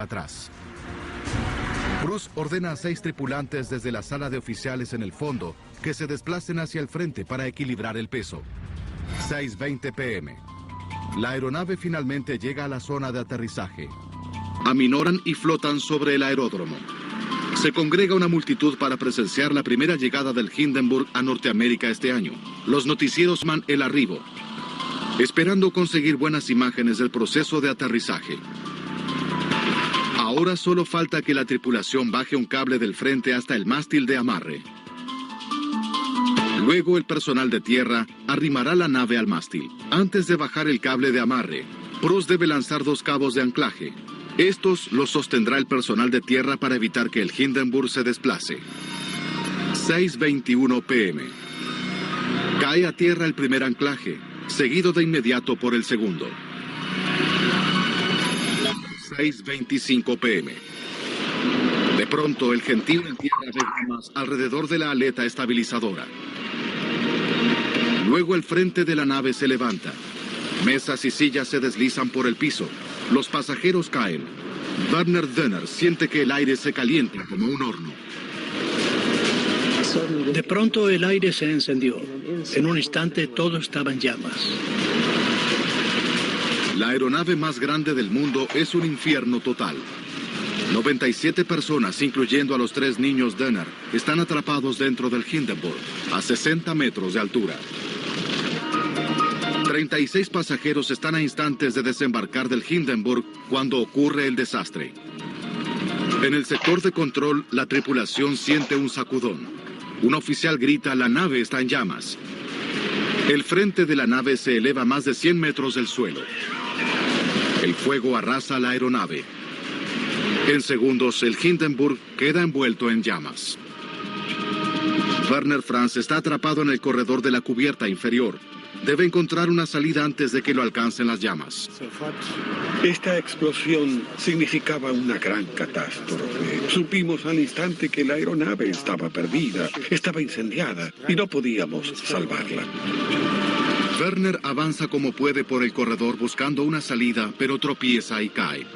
atrás. Bruce ordena a 6 tripulantes desde la sala de oficiales en el fondo que se desplacen hacia el frente para equilibrar el peso. 6:20 p.m. La aeronave finalmente llega a la zona de aterrizaje. Aminoran y flotan sobre el aeródromo. Se congrega una multitud para presenciar la primera llegada del Hindenburg a Norteamérica este año. Los noticieros man el arribo, esperando conseguir buenas imágenes del proceso de aterrizaje. Ahora solo falta que la tripulación baje un cable del frente hasta el mástil de amarre. Luego el personal de tierra arrimará la nave al mástil. Antes de bajar el cable de amarre, Bruce debe lanzar 2 cabos de anclaje. Estos los sostendrá el personal de tierra para evitar que el Hindenburg se desplace. 6:21 p.m. Cae a tierra el primer anclaje, seguido de inmediato por el segundo. 6:25 p.m. De pronto, el gentío entierra de llamas alrededor de la aleta estabilizadora. Luego el frente de la nave se levanta. Mesas y sillas se deslizan por el piso. Los pasajeros caen. Werner Dönner siente que el aire se calienta como un horno. De pronto el aire se encendió. En un instante todo estaba en llamas. La aeronave más grande del mundo es un infierno total. 97 personas, incluyendo a los 3 niños Dönner, están atrapados dentro del Hindenburg, a 60 metros de altura. 36 pasajeros están a instantes de desembarcar del Hindenburg cuando ocurre el desastre. En el sector de control, la tripulación siente un sacudón. Un oficial grita: "La nave está en llamas". El frente de la nave se eleva más de 100 metros del suelo. El fuego arrasa la aeronave. En segundos, el Hindenburg queda envuelto en llamas. Werner Franz está atrapado en el corredor de la cubierta inferior. Debe encontrar una salida antes de que lo alcancen las llamas. Esta explosión significaba una gran catástrofe. Supimos al instante que la aeronave estaba perdida, estaba incendiada y no podíamos salvarla. Werner avanza como puede por el corredor buscando una salida, pero tropieza y cae.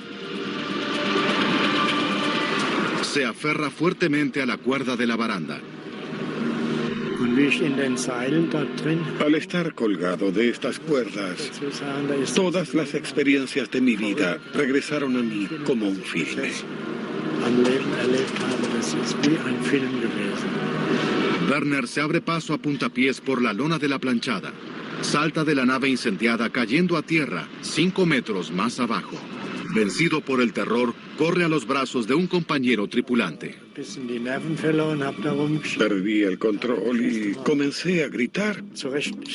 Se aferra fuertemente a la cuerda de la baranda. Al estar colgado de estas cuerdas, todas las experiencias de mi vida regresaron a mí como un filme. Werner se abre paso a puntapiés por la lona de la planchada. Salta de la nave incendiada cayendo a tierra 5 metros más abajo. Vencido por el terror, corre a los brazos de un compañero tripulante. Perdí el control y comencé a gritar.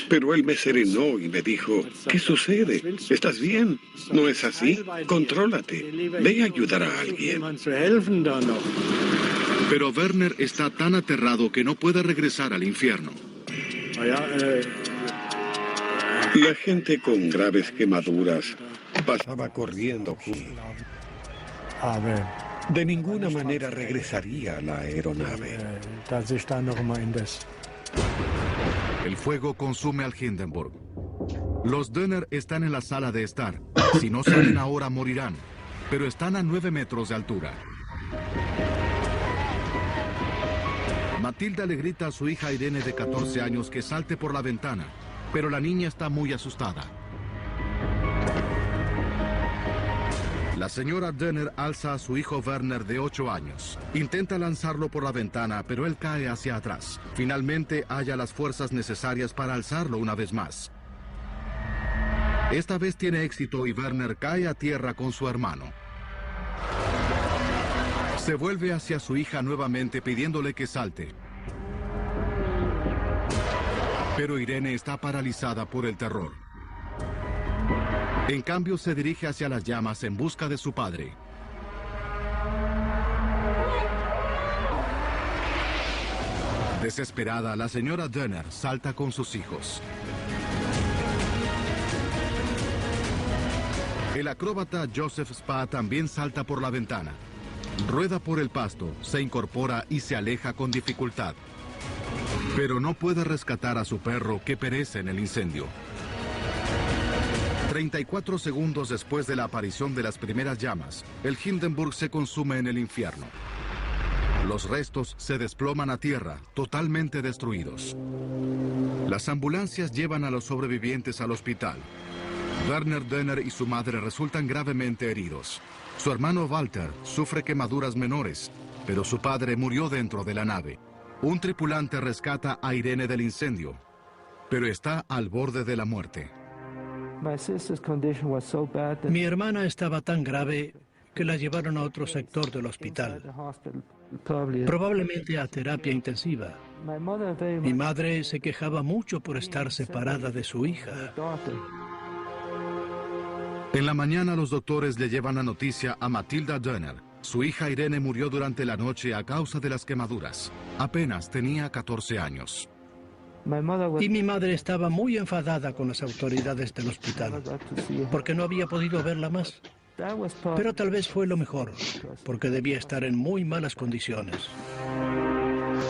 Pero él me serenó y me dijo: "¿Qué sucede? ¿Estás bien? ¿No es así? Contrólate. Ve a ayudar a alguien". Pero Werner está tan aterrado que no puede regresar al infierno. La gente con graves quemaduras pasaba corriendo. De ninguna manera regresaría a la aeronave. El fuego consume al Hindenburg. Los Dönner están en la sala de estar. Si no salen ahora morirán, pero están a 9 metros de altura. Matilda le grita a su hija Irene de 14 años que salte por la ventana, pero la niña está muy asustada. La señora Dönner alza a su hijo Werner de 8 años. Intenta lanzarlo por la ventana, pero él cae hacia atrás. Finalmente halla las fuerzas necesarias para alzarlo una vez más. Esta vez tiene éxito y Werner cae a tierra con su hermano. Se vuelve hacia su hija nuevamente pidiéndole que salte. Pero Irene está paralizada por el terror. En cambio, se dirige hacia las llamas en busca de su padre. Desesperada, la señora Dönner salta con sus hijos. El acróbata Joseph Spa también salta por la ventana. Rueda por el pasto, se incorpora y se aleja con dificultad. Pero no puede rescatar a su perro que perece en el incendio. 34 segundos después de la aparición de las primeras llamas, el Hindenburg se consume en el infierno. Los restos se desploman a tierra, totalmente destruidos. Las ambulancias llevan a los sobrevivientes al hospital. Werner Dönner y su madre resultan gravemente heridos. Su hermano Walter sufre quemaduras menores, pero su padre murió dentro de la nave. Un tripulante rescata a Irene del incendio, pero está al borde de la muerte. Mi hermana estaba tan grave que la llevaron a otro sector del hospital, probablemente a terapia intensiva. Mi madre se quejaba mucho por estar separada de su hija. En la mañana los doctores le llevan la noticia a Matilda Dönner. Su hija Irene murió durante la noche a causa de las quemaduras. Apenas tenía 14 años. Y mi madre estaba muy enfadada con las autoridades del hospital, porque no había podido verla más. Pero tal vez fue lo mejor, porque debía estar en muy malas condiciones.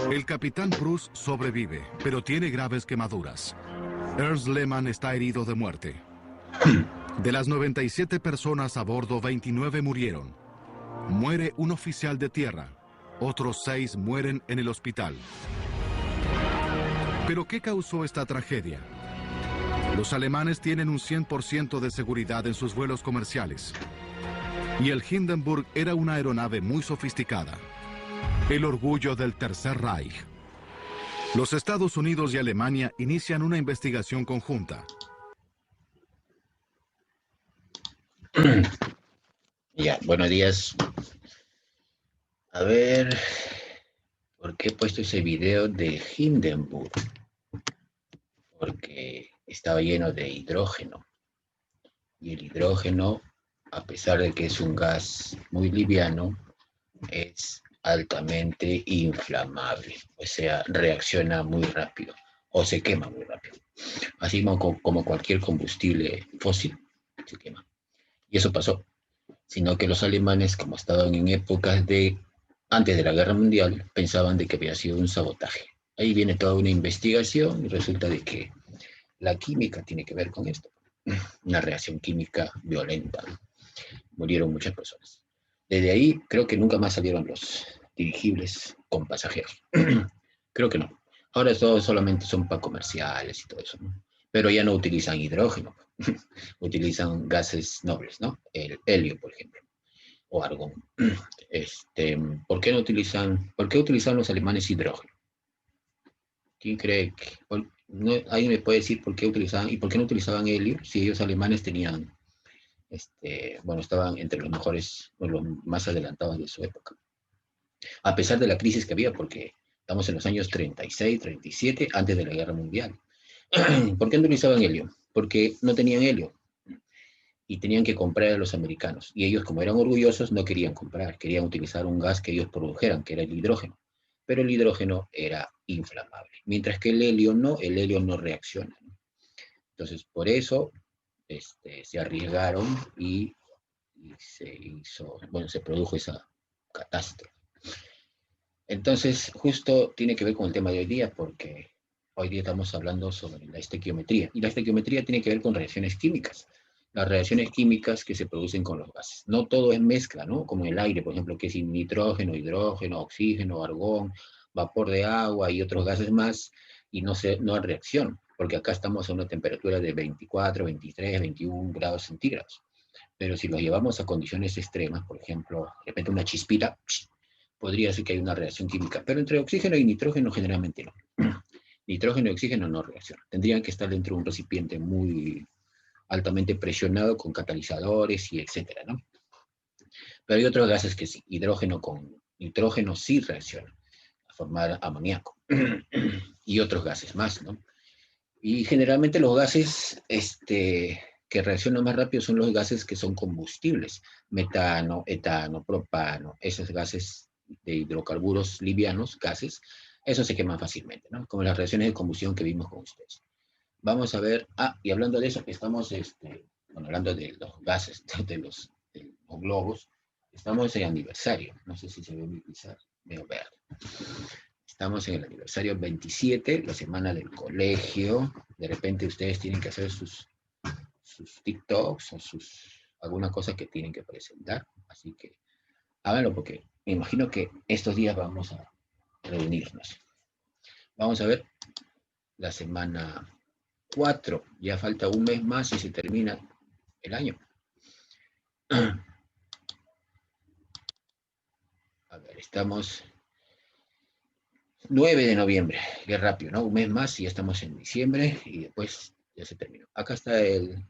El capitán Bruce sobrevive, pero tiene graves quemaduras. Ernst Lehmann está herido de muerte. De las 97 personas a bordo, 29 murieron. Muere un oficial de tierra. Otros 6 mueren en el hospital. ¿Pero qué causó esta tragedia? Los alemanes tienen un 100% de seguridad en sus vuelos comerciales. Y el Hindenburg era una aeronave muy sofisticada. El orgullo del Tercer Reich. Los Estados Unidos y Alemania inician una investigación conjunta. Ya, buenos días. A ver, ¿por qué he puesto ese video de Hindenburg? Porque estaba lleno de hidrógeno. Y el hidrógeno, a pesar de que es un gas muy liviano, es altamente inflamable. O sea, reacciona muy rápido o se quema muy rápido. Así como cualquier combustible fósil, se quema. Y eso pasó. Sino que los alemanes, como estaban en épocas antes de la Guerra Mundial, pensaban de que había sido un sabotaje. Ahí viene toda una investigación y resulta de que la química tiene que ver con esto. Una reacción química violenta. Murieron muchas personas. Desde ahí creo que nunca más salieron los dirigibles con pasajeros. Creo que no. Ahora todos solamente son para comerciales y todo eso, ¿no? Pero ya no utilizan hidrógeno. Utilizan gases nobles, ¿no? El helio, por ejemplo, o argón. ¿Por qué utilizan los alemanes hidrógeno? ¿Quién cree que...? ¿Alguien me puede decir por qué utilizaban y por qué no utilizaban helio? Si ellos alemanes tenían, estaban entre los mejores, o los más adelantados de su época. A pesar de la crisis que había, porque estamos en los años 36, 37, antes de la Guerra Mundial. ¿Por qué no utilizaban helio? Porque no tenían helio y tenían que comprar a los americanos. Y ellos, como eran orgullosos, no querían comprar, querían utilizar un gas que ellos produjeran, que era el hidrógeno. Pero el hidrógeno era inflamable, mientras que el helio no reacciona, ¿no? Entonces, por eso se arriesgaron y se produjo esa catástrofe. Entonces, justo tiene que ver con el tema de hoy día, porque hoy día estamos hablando sobre la estequiometría. Y la estequiometría tiene que ver con reacciones químicas. Las reacciones químicas que se producen con los gases. No todo es mezcla, ¿no? Como el aire, por ejemplo, que es nitrógeno, hidrógeno, oxígeno, argón, vapor de agua y otros gases más, y no hay reacción, porque acá estamos a una temperatura de 24, 23, 21 grados centígrados. Pero si lo llevamos a condiciones extremas, por ejemplo, de repente una chispita, podría ser que haya una reacción química. Pero entre oxígeno y nitrógeno generalmente no. Nitrógeno y oxígeno no reaccionan. Tendrían que estar dentro de un recipiente muy altamente presionado con catalizadores y etcétera, ¿no? Pero hay otros gases que sí. Hidrógeno con nitrógeno sí reaccionan a formar amoníaco. Y otros gases más, ¿no? Y generalmente los gases que reaccionan más rápido son los gases que son combustibles. Metano, etano, propano, esos gases de hidrocarburos livianos, gases, esos se queman fácilmente, ¿no? Como las reacciones de combustión que vimos con ustedes. Vamos a ver, y hablando de eso, estamos hablando de los gases, de los globos, estamos en aniversario, no sé si se ve mi pizarra, veo verde. Estamos en el aniversario 27, la semana del colegio, de repente ustedes tienen que hacer sus sus TikToks o algunas cosas que tienen que presentar. Así que háganlo porque me imagino que estos días vamos a reunirnos. Vamos a ver la semana 4. Ya falta un mes más y se termina el año. A ver, estamos 9 de noviembre. Qué rápido, ¿no? Un mes más y ya estamos en diciembre y después ya se terminó. Acá está el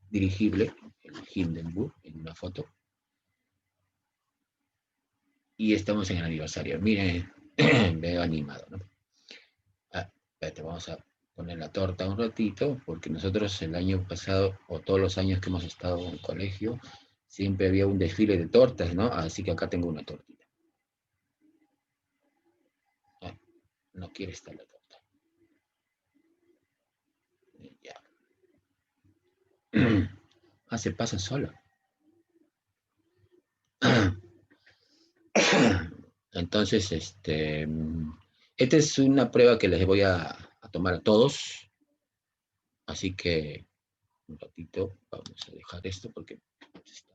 dirigible, el Hindenburg, en una foto. Y estamos en el aniversario. Miren, veo animado, ¿no? Espérate, vamos a poner la torta un ratito, porque nosotros el año pasado, o todos los años que hemos estado en el colegio, siempre había un desfile de tortas, ¿no? Así que acá tengo una tortita. No quiere estar la torta. Ya. Se pasa sola. Entonces, esta es una prueba que les voy a tomar a todos. Así que un ratito vamos a dejar esto porque se está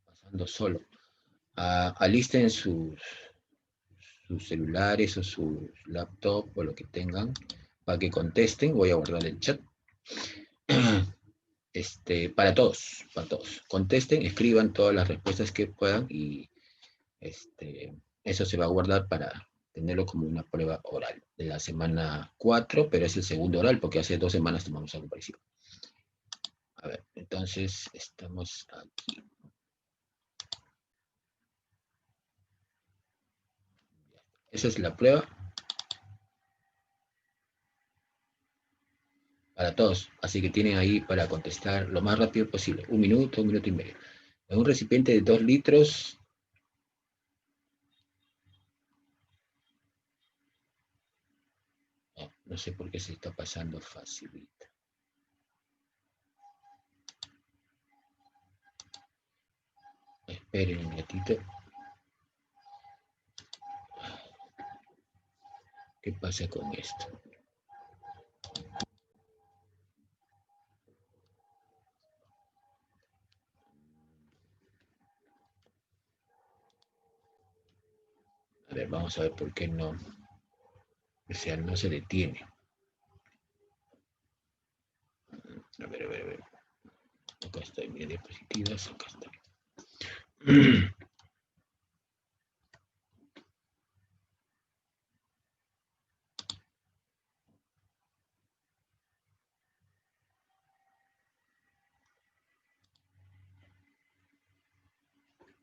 pasando solo. Alisten sus celulares o sus laptops o lo que tengan para que contesten. Voy a guardar el chat. Para todos. Contesten, escriban todas las respuestas que puedan y eso se va a guardar para tenerlo como una prueba oral de la semana 4, pero es el segundo oral porque hace 2 semanas tomamos algo parecido. A ver, entonces estamos aquí. Esa es la prueba. Para todos, así que tienen ahí para contestar lo más rápido posible. 1 minuto, 1 minuto y medio. En un recipiente de 2 litros... No sé por qué se está pasando facilita. Esperen un ratito. ¿Qué pasa con esto? A ver, vamos a ver por qué no. O sea, no se detiene. A ver. Acá está en mis diapositivas, acá está.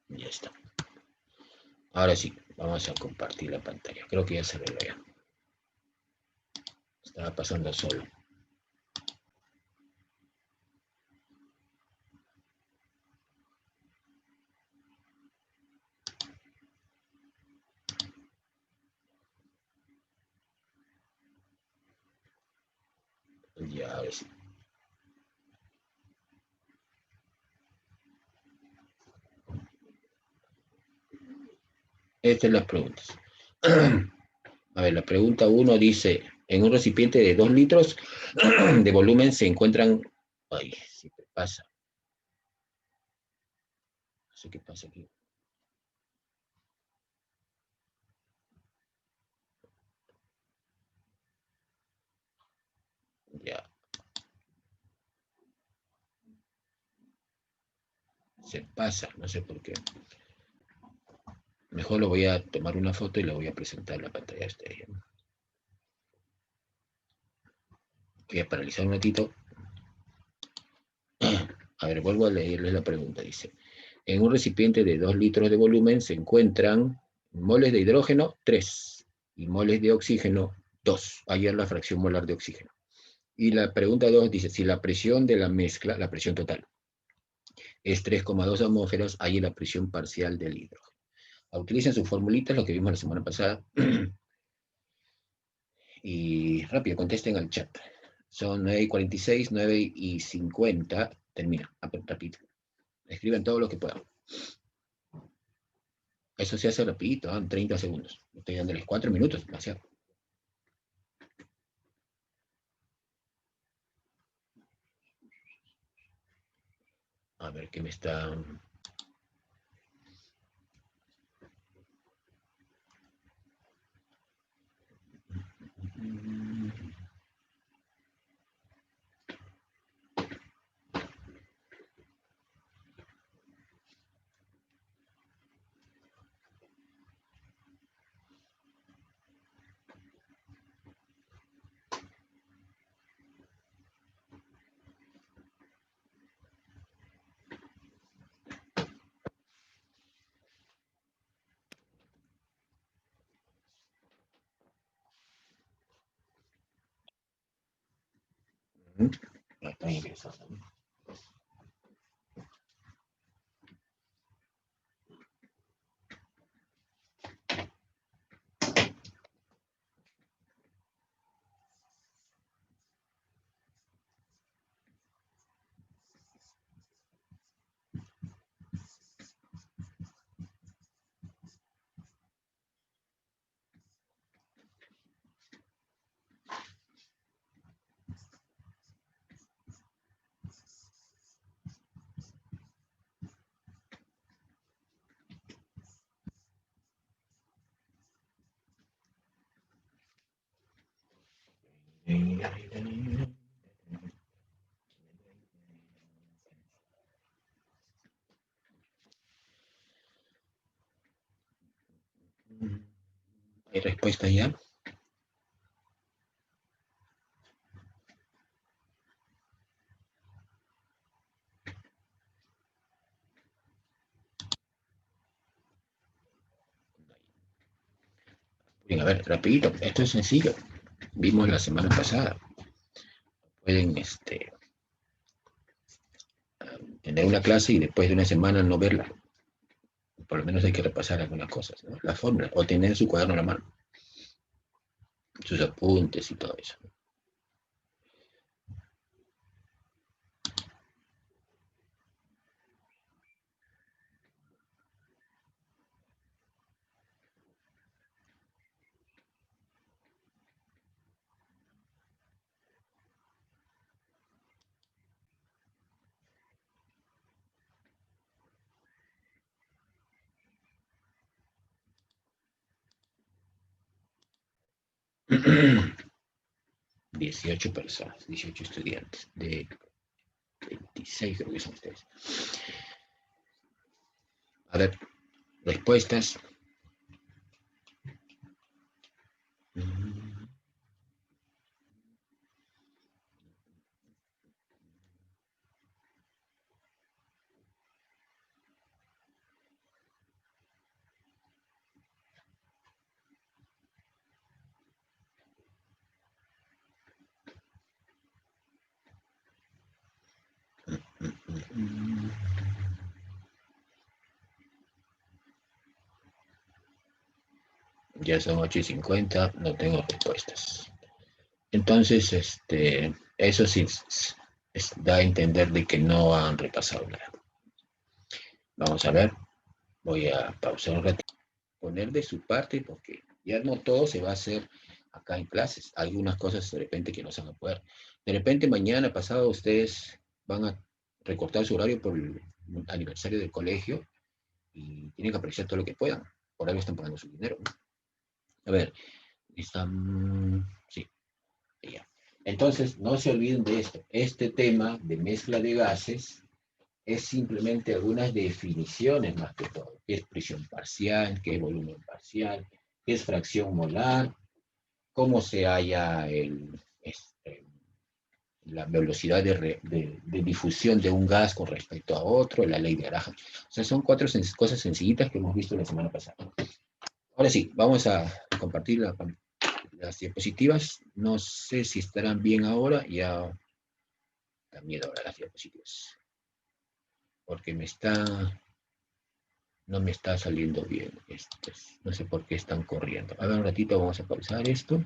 Ya está. Ahora sí, vamos a compartir la pantalla. Creo que ya se ve ya. Estaba pasando solo. Ya, ahora sí. Estas son las preguntas. A ver, la pregunta 1 dice, en un recipiente de 2 litros de volumen se encuentran... Ay, siempre pasa. No sé qué pasa aquí. Ya. Se pasa, no sé por qué. Mejor lo voy a tomar una foto y la voy a presentar en la pantalla de ustedes. Voy a paralizar un ratito. A ver, vuelvo a leerles la pregunta. Dice, en un recipiente de 2 litros de volumen se encuentran moles de hidrógeno, 3, y moles de oxígeno, 2. Ahí es la fracción molar de oxígeno. Y la pregunta 2 dice, si la presión de la mezcla, la presión total, es 3,2 atmósferas, ahí es la presión parcial del hidrógeno. Utilicen sus formulitas, lo que vimos la semana pasada. Y rápido, contesten al chat. Son 9:46, 9:50. Termina, rápido. Escriban todo lo que puedan. Eso se hace rapidito, en 30 segundos. Estoy dándoles 4 minutos, demasiado. ver qué me está... Está ingresando, ¿no? ¿Hay respuesta ya? Bien, a ver, rapidito, esto es sencillo. Vimos la semana pasada. Pueden tener una clase y después de una semana no verla. Por lo menos hay que repasar algunas cosas, ¿no? La fórmula, o tener su cuaderno a la mano, sus apuntes y todo eso. ¿No? 18 personas, 18 estudiantes, de 26 creo que son ustedes. A ver, respuestas. Ya son 8:50, no tengo respuestas. Entonces, eso sí da a entender de que no han repasado nada. Vamos a ver, voy a pausar un ratito, poner de su parte, porque ya no todo se va a hacer acá en clases. Algunas cosas de repente que no se van a poder. De repente mañana, pasado, ustedes van a recortar su horario por el aniversario del colegio y tienen que apreciar todo lo que puedan. Por algo están pagando su dinero, ¿no? A ver, están... Sí, ya. Entonces, no se olviden de esto. Este tema de mezcla de gases es simplemente algunas definiciones más que todo. ¿Qué es presión parcial? ¿Qué es volumen parcial? ¿Qué es fracción molar? ¿Cómo se halla la velocidad de difusión de un gas con respecto a otro? La ley de Graham. O sea, son 4 cosas sencillitas que hemos visto la semana pasada. Ahora sí, vamos a compartir las diapositivas. No sé si estarán bien ahora. Ya da miedo ahora las diapositivas. Porque no me está saliendo bien. No sé por qué están corriendo. A ver, un ratito vamos a pausar esto.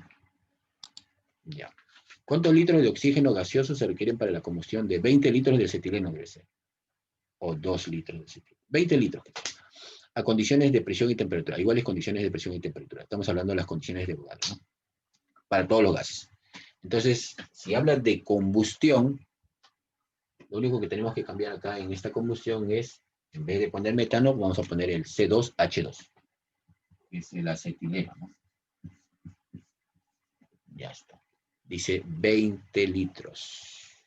Ya. ¿Cuántos litros de oxígeno gaseoso se requieren para la combustión de 20 litros de acetileno debe ser? O 2 litros de acetileno. 20 litros. A condiciones de presión y temperatura. Iguales condiciones de presión y temperatura. Estamos hablando de las condiciones de lugar, ¿no? Para todos los gases. Entonces, si hablas de combustión, Lo único que tenemos que cambiar acá en esta combustión es, en vez de poner metano, vamos a poner el C2H2, que es el acetileno, ¿no? Ya está. Dice 20 litros.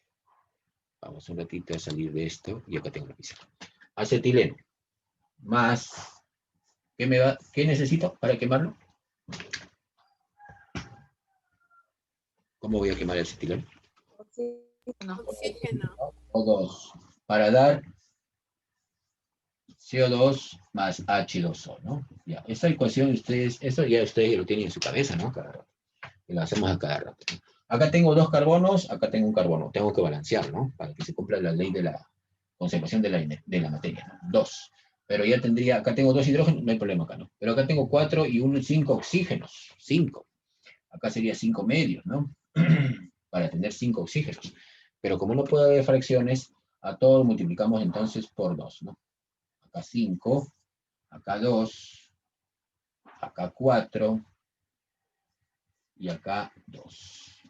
Vamos un ratito a salir de esto, y acá tengo la pizarra. Acetileno, más, ¿qué necesito para quemarlo? ¿Cómo voy a quemar el acetileno? Oxígeno. O2, para dar CO2 más H2O, ¿no? Ya, esa ecuación ustedes, eso ya ustedes lo tienen en su cabeza, ¿no? Cada rato. Y lo hacemos a cada rato. Acá tengo 2 carbonos, acá tengo un carbono. Tengo que balancear, ¿no? Para que se cumpla la ley de la conservación de la materia, ¿no? 2. Pero ya tendría, acá tengo 2 hidrógenos, no hay problema acá, ¿no? Pero acá tengo 4 y 5 oxígenos. 5. Acá sería 5 medios, ¿no? Para tener 5 oxígenos. Pero como no puede haber fracciones, a todos multiplicamos entonces por 2, ¿no? Acá 5, acá 2, acá 4, y acá 2.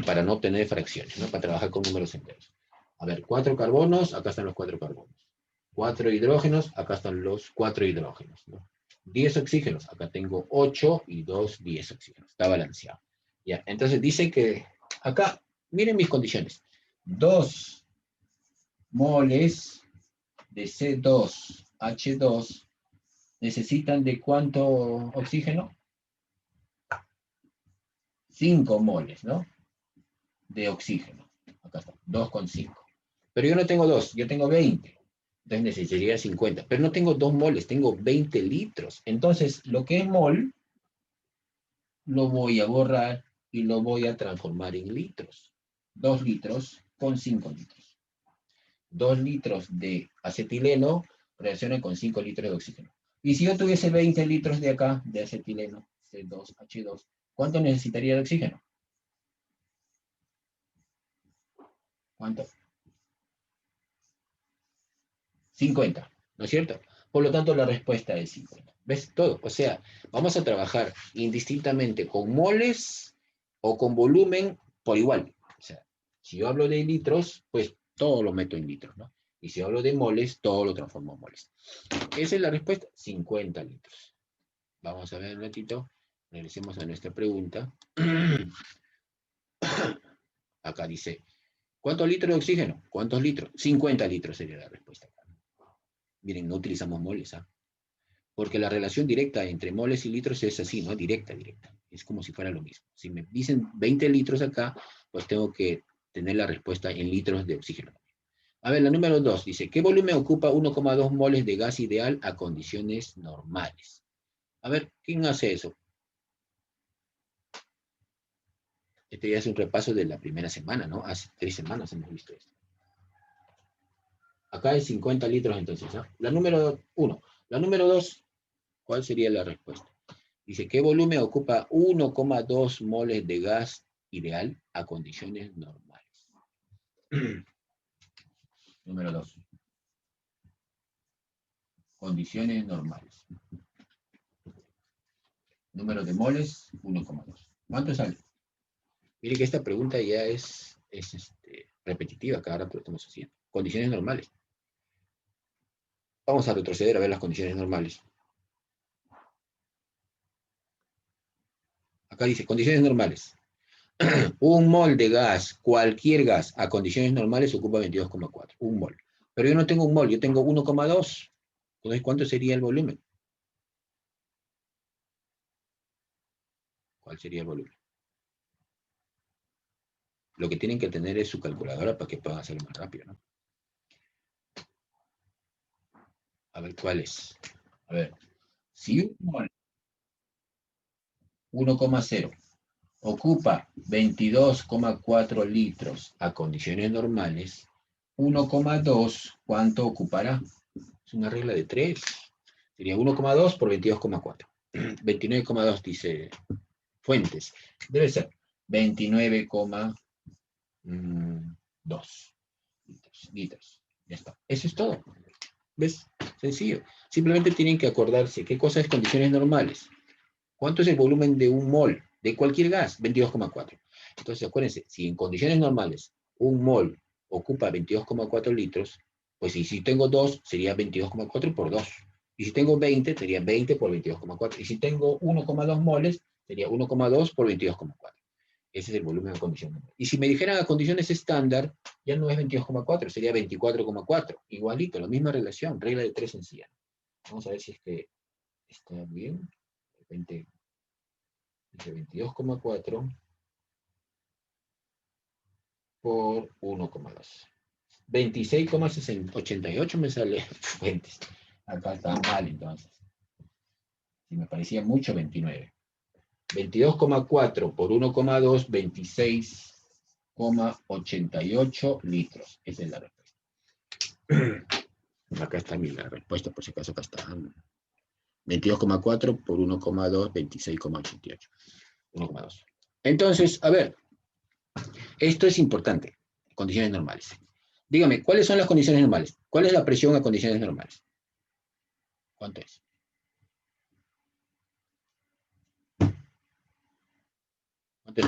Para no tener fracciones, ¿no? Para trabajar con números enteros. A ver, 4 carbonos, acá están los 4 carbonos. 4 hidrógenos, acá están los 4 hidrógenos, ¿no? 10 oxígenos, acá tengo 8 y 2, 10 oxígenos. Está balanceado. Ya, entonces dice que acá, miren mis condiciones. 2 moles de C2H2 necesitan de ¿cuánto oxígeno? 5 moles, ¿no? De oxígeno. Acá está, 2,5. Pero yo no tengo 2, yo tengo 20. Entonces necesitaría 50. Pero no tengo 2 moles, tengo 20 litros. Entonces, lo que es mol, lo voy a borrar y lo voy a transformar en litros. 2 litros con 5 litros. 2 litros de acetileno reaccionan con 5 litros de oxígeno. Y si yo tuviese 20 litros de acá, de acetileno, C2H2, ¿cuánto necesitaría de oxígeno? ¿Cuánto? 50, ¿no es cierto? Por lo tanto, la respuesta es 50. ¿Ves? Todo. O sea, vamos a trabajar indistintamente con moles o con volumen por igual. O sea, si yo hablo de litros, pues todo lo meto en litros, ¿no? Y si hablo de moles, todo lo transformo en moles. Esa es la respuesta, 50 litros. Vamos a ver un ratito. Regresemos a nuestra pregunta. Acá dice, ¿cuántos litros de oxígeno? ¿Cuántos litros? 50 litros sería la respuesta. Miren, no utilizamos moles, ¿ah? Porque la relación directa entre moles y litros es así, ¿no? Directa, directa. Es como si fuera lo mismo. Si me dicen 20 litros acá, pues tengo que tener la respuesta en litros de oxígeno. A ver, la número 2 dice, ¿qué volumen ocupa 1,2 moles de gas ideal a condiciones normales? A ver, ¿quién hace eso? Este ya es un repaso de la primera semana, ¿no? Hace 3 semanas hemos visto esto. Acá es 50 litros entonces, ¿no? La número 1. La número 2, ¿cuál sería la respuesta? Dice, ¿qué volumen ocupa 1,2 moles de gas ideal a condiciones normales? Número 2. Condiciones normales. Número de moles, 1,2. ¿Cuánto sale? Mire que esta pregunta ya es repetitiva, cada rato lo estamos haciendo. Condiciones normales. Vamos a retroceder a ver las condiciones normales. Acá dice, condiciones normales. Un mol de gas, cualquier gas, a condiciones normales ocupa 22,4. Un mol. Pero yo no tengo un mol, yo tengo 1,2. Entonces, ¿cuánto sería el volumen? ¿Cuál sería el volumen? Lo que tienen que tener es su calculadora para que puedan hacerlo más rápido, ¿no? A ver, ¿cuál es? A ver, si un mol 1,0 ocupa 22,4 litros a condiciones normales, 1,2, ¿cuánto ocupará? Es una regla de 3. Sería 1,2 por 22,4. 29,2 dice Fuentes. Debe ser 29,2 litros. Ya está. Eso es todo. ¿Ves? Sencillo. Simplemente tienen que acordarse qué cosa es condiciones normales. ¿Cuánto es el volumen de un mol de cualquier gas? 22,4. Entonces, acuérdense, si en condiciones normales un mol ocupa 22,4 litros, pues si tengo 2, sería 22,4 por 2. Y si tengo 20, sería 20 por 22,4. Y si tengo 1,2 moles, sería 1,2 por 22,4. Ese es el volumen a condición normal. Y si me dijeran a condiciones estándar, ya no es 22,4, sería 24,4. Igualito, la misma relación, regla de 3 sencilla. Vamos a ver si es que está bien. De repente, 22,4 por 1,2. 26,88 me sale. Fuentes. Acá está mal entonces. Si me parecía mucho, 29. 22,4 por 1,2, 26,88 litros. Esa es la respuesta. Acá está la respuesta, por si acaso acá está. 22,4 por 1,2, 26,88. 1,2. Entonces, a ver, esto es importante. Condiciones normales. Dígame, ¿cuáles son las condiciones normales? ¿Cuál es la presión a condiciones normales? ¿Cuánto es? ¿Cuánto es?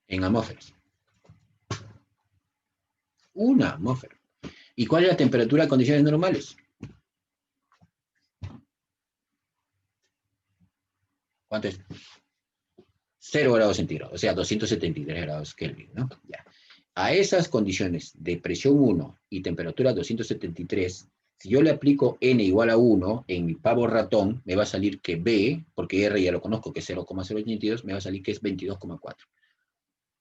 En atmósferas. Una atmósfera. ¿Y cuál es la temperatura a condiciones normales? ¿Cuánto es? 0 grados centígrados, o sea, 273 grados Kelvin, ¿no? Ya. A esas condiciones de presión 1 y temperatura 273, si yo le aplico N igual a 1 en mi pavo ratón, me va a salir que B, porque R ya lo conozco, que es 0,082, me va a salir que es 22,4.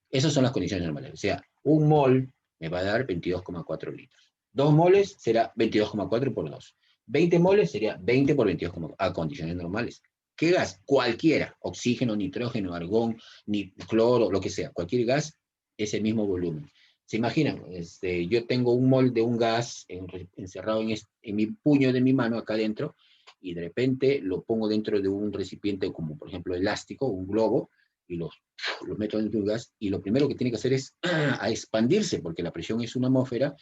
Esas son las condiciones normales. O sea, un mol me va a dar 22,4 litros. 2 moles será 22,4 por 2. 20 moles sería 20 por 22,4 a condiciones normales. ¿Qué gas? Cualquiera. Oxígeno, nitrógeno, argón, cloro, lo que sea. Cualquier gas, ese mismo volumen. ¿Se imaginan? Yo tengo un mol de un gas encerrado en mi puño de mi mano acá adentro y de repente lo pongo dentro de un recipiente como por ejemplo elástico, un globo, y lo meto dentro de un gas, y lo primero que tiene que hacer es a expandirse, porque la presión es una atmósfera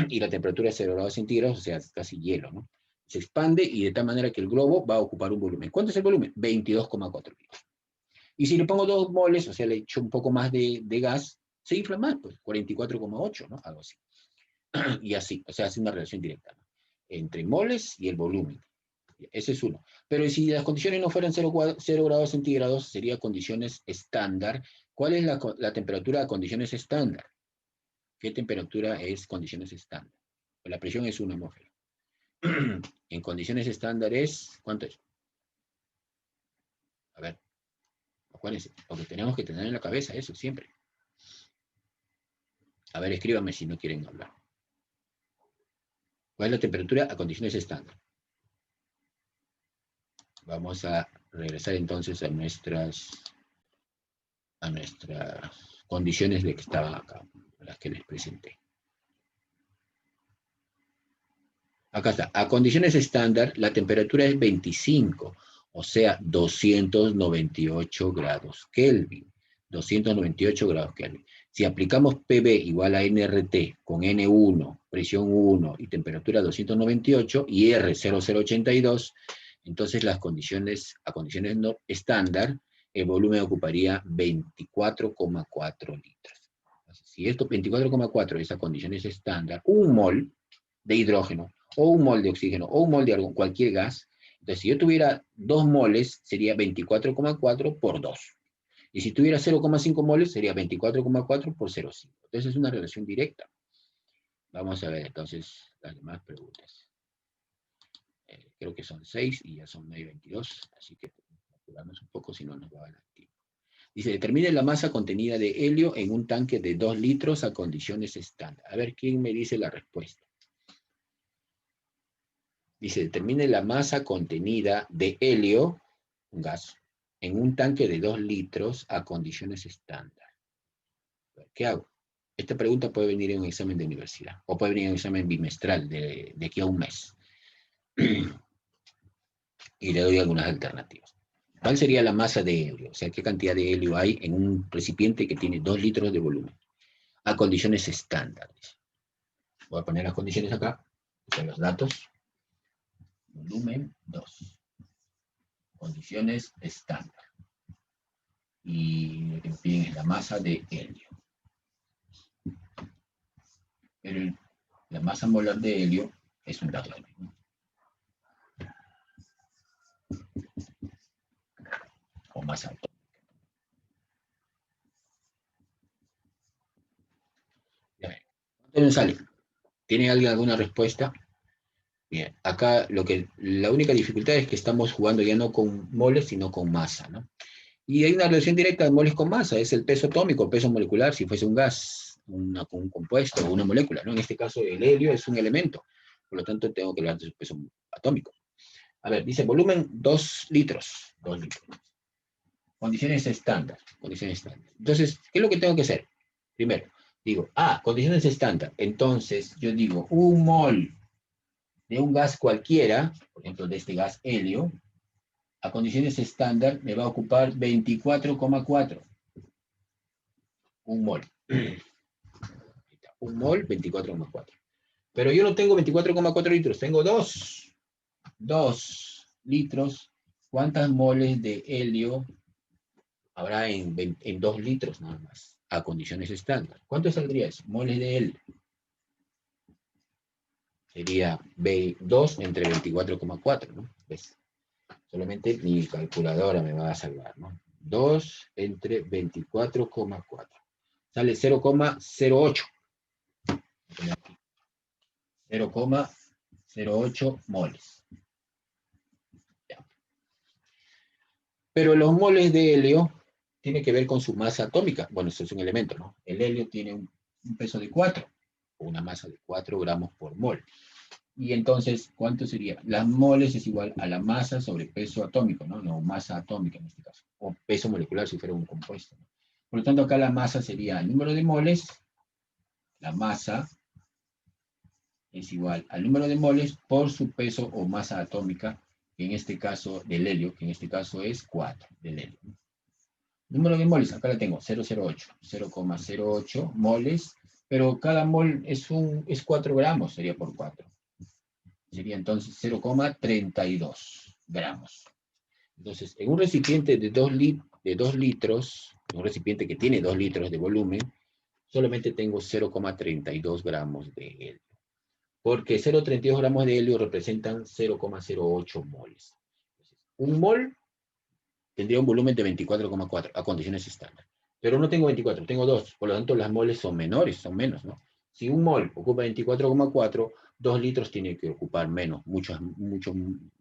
y la temperatura es 0 grados centígrados, o sea, es casi hielo, ¿no? Se expande y de tal manera que el globo va a ocupar un volumen. ¿Cuánto es el volumen? 22,4 litros. Y si le pongo 2 moles, o sea, le echo un poco más de gas, se infla más, pues 44,8, ¿no? Algo así. Y así, o sea, hace una relación directa, ¿no? Entre moles y el volumen. Ese es uno. Pero si las condiciones no fueran 0 grados centígrados, sería condiciones estándar. ¿Cuál es la temperatura de condiciones estándar? ¿Qué temperatura es condiciones estándar? Pues la presión es 1 atmósfera. En condiciones estándar es, ¿cuánto es? A ver, acuérdense, porque tenemos que tener en la cabeza eso siempre. A ver, escríbanme si no quieren hablar. ¿Cuál es la temperatura a condiciones estándar? Vamos a regresar entonces a nuestras condiciones de que estaban acá, las que les presenté. Acá está. A condiciones estándar, la temperatura es 25, o sea, 298 grados Kelvin. 298 grados Kelvin. Si aplicamos PB igual a NRT con N1, presión 1 y temperatura 298 y R 0082, entonces las condiciones, a condiciones no estándar, el volumen ocuparía 24,4 litros. Entonces, si esto 24,4 es a condiciones estándar, un mol de hidrógeno, o un mol de oxígeno, o un mol de algún, cualquier gas, entonces si yo tuviera 2 moles, sería 24,4 por 2. Y si tuviera 0,5 moles, sería 24,4 por 0,5. Entonces es una relación directa. Vamos a ver entonces las demás preguntas. Creo que son 6 y ya son 9:22, así que apuramos un poco si no nos va a dar tiempo. Dice, determine la masa contenida de helio en un tanque de 2 litros a condiciones estándar. A ver, ¿quién me dice la respuesta? Dice, determine la masa contenida de helio, un gas, en un tanque de 2 litros a condiciones estándar. ¿Qué hago? Esta pregunta puede venir en un examen de universidad, o puede venir en un examen bimestral de aquí a un mes. Y le doy algunas alternativas. ¿Cuál sería la masa de helio? O sea, ¿qué cantidad de helio hay en un recipiente que tiene 2 litros de volumen? A condiciones estándares. Voy a poner las condiciones acá, son los datos. Volumen 2. Condiciones estándar. Y lo que me piden es la masa de helio. pero la masa molar de helio es un dato también, ¿no? O masa atómica. ¿Cuánto nos sale? ¿Tiene alguien alguna respuesta? Bien, acá la única dificultad es que estamos jugando ya no con moles, sino con masa, ¿no? Y hay una relación directa de moles con masa, es el peso atómico, peso molecular, si fuese un gas, un compuesto o una molécula, ¿no? En este caso el helio es un elemento, por lo tanto tengo que hablar de su peso atómico. A ver, dice volumen 2 litros, 2 litros. Condiciones estándar, condiciones estándar. Entonces, ¿qué es lo que tengo que hacer? Primero, digo, condiciones estándar. Entonces, yo digo, un mol de un gas cualquiera, por ejemplo, de este gas helio, a condiciones estándar me va a ocupar 24,4. Un mol. Un mol, 24,4. Pero yo no tengo 24,4 litros, tengo 2 litros. ¿Cuántas moles de helio habrá en 2 litros nada más? A condiciones estándar. ¿Cuánto saldría eso? Moles de helio. Sería 2 entre 24,4, ¿no? ¿Ves? Solamente mi calculadora me va a salvar, ¿no? 2 entre 24,4. Sale 0,08. 0,08 moles. Ya. Pero los moles de helio tienen que ver con su masa atómica. Bueno, eso es un elemento, ¿no? El helio tiene un peso de 4, o una masa de 4 gramos por mol. Y entonces, ¿cuánto sería? Las moles es igual a la masa sobre peso atómico, ¿no? No, masa atómica en este caso. O peso molecular si fuera un compuesto, ¿no? Por lo tanto, acá la masa sería el número de moles, la masa es igual al número de moles por su peso o masa atómica, que en este caso del helio, que en este caso es 4 del helio. Número de moles, acá la tengo, 0,08 moles, pero cada mol es 4 gramos, sería por 4. Sería entonces 0,32 gramos. Entonces, en un recipiente de 2 litros, un recipiente que tiene 2 litros de volumen, solamente tengo 0,32 gramos de helio. Porque 0,32 gramos de helio representan 0,08 moles. Entonces, un mol tendría un volumen de 24,4 a condiciones estándar. Pero no tengo 24, tengo 2. Por lo tanto, las moles son menores, son menos, ¿no? Si un mol ocupa 24,4, 2 litros tiene que ocupar menos, mucho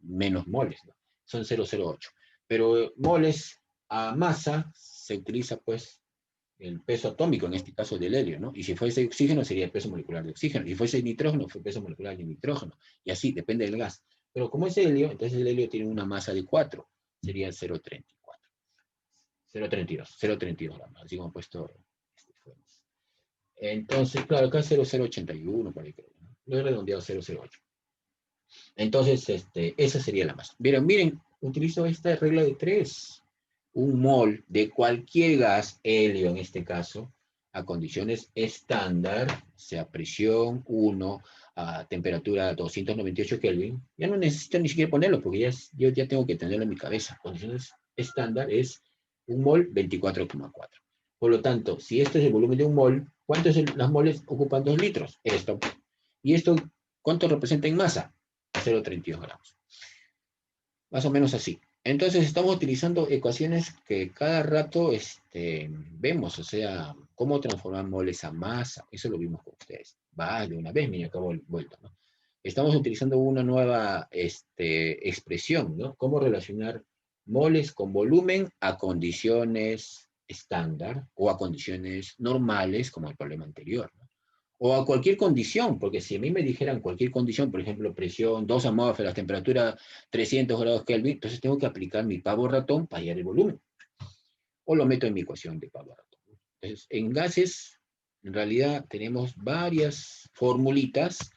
menos moles, ¿no? Son 0,08. Pero moles a masa se utiliza, pues, el peso atómico, en este caso del helio, ¿no? Y si fuese oxígeno, sería el peso molecular de oxígeno. Y si fuese nitrógeno, fue el peso molecular de nitrógeno. Y así, depende del gas. Pero como es helio, entonces el helio tiene una masa de 4. Sería 0,34. 0,32 gramos. Así como he puesto. Entonces, claro, acá 0,081, por ahí creo, ¿no? Lo he redondeado 0,08. Entonces, esa sería la masa. Miren, utilizo esta regla de 3. Un mol de cualquier gas, helio en este caso, a condiciones estándar, sea presión 1, a temperatura 298 Kelvin, ya no necesito ni siquiera ponerlo, porque yo ya tengo que tenerlo en mi cabeza. Condiciones estándar es un mol 24,4. Por lo tanto, si esto es el volumen de un mol, ¿cuántos las moles ocupan 2 litros? Esto. ¿Y esto cuánto representa en masa? 0,32 gramos. Más o menos así. Entonces estamos utilizando ecuaciones que cada rato vemos, o sea, cómo transformar moles a masa. Eso lo vimos con ustedes. Va, de una vez, mira, acabo vuelta, ¿no? Estamos utilizando una nueva expresión, ¿no? Cómo relacionar moles con volumen a condiciones estándar o a condiciones normales, como el problema anterior, ¿no? O a cualquier condición, porque si a mí me dijeran cualquier condición, por ejemplo, presión 2 atmósferas, temperatura 300 grados Kelvin, entonces tengo que aplicar mi pavo ratón para hallar el volumen. O lo meto en mi ecuación de pavo ratón. Entonces, en gases, en realidad tenemos varias formulitas,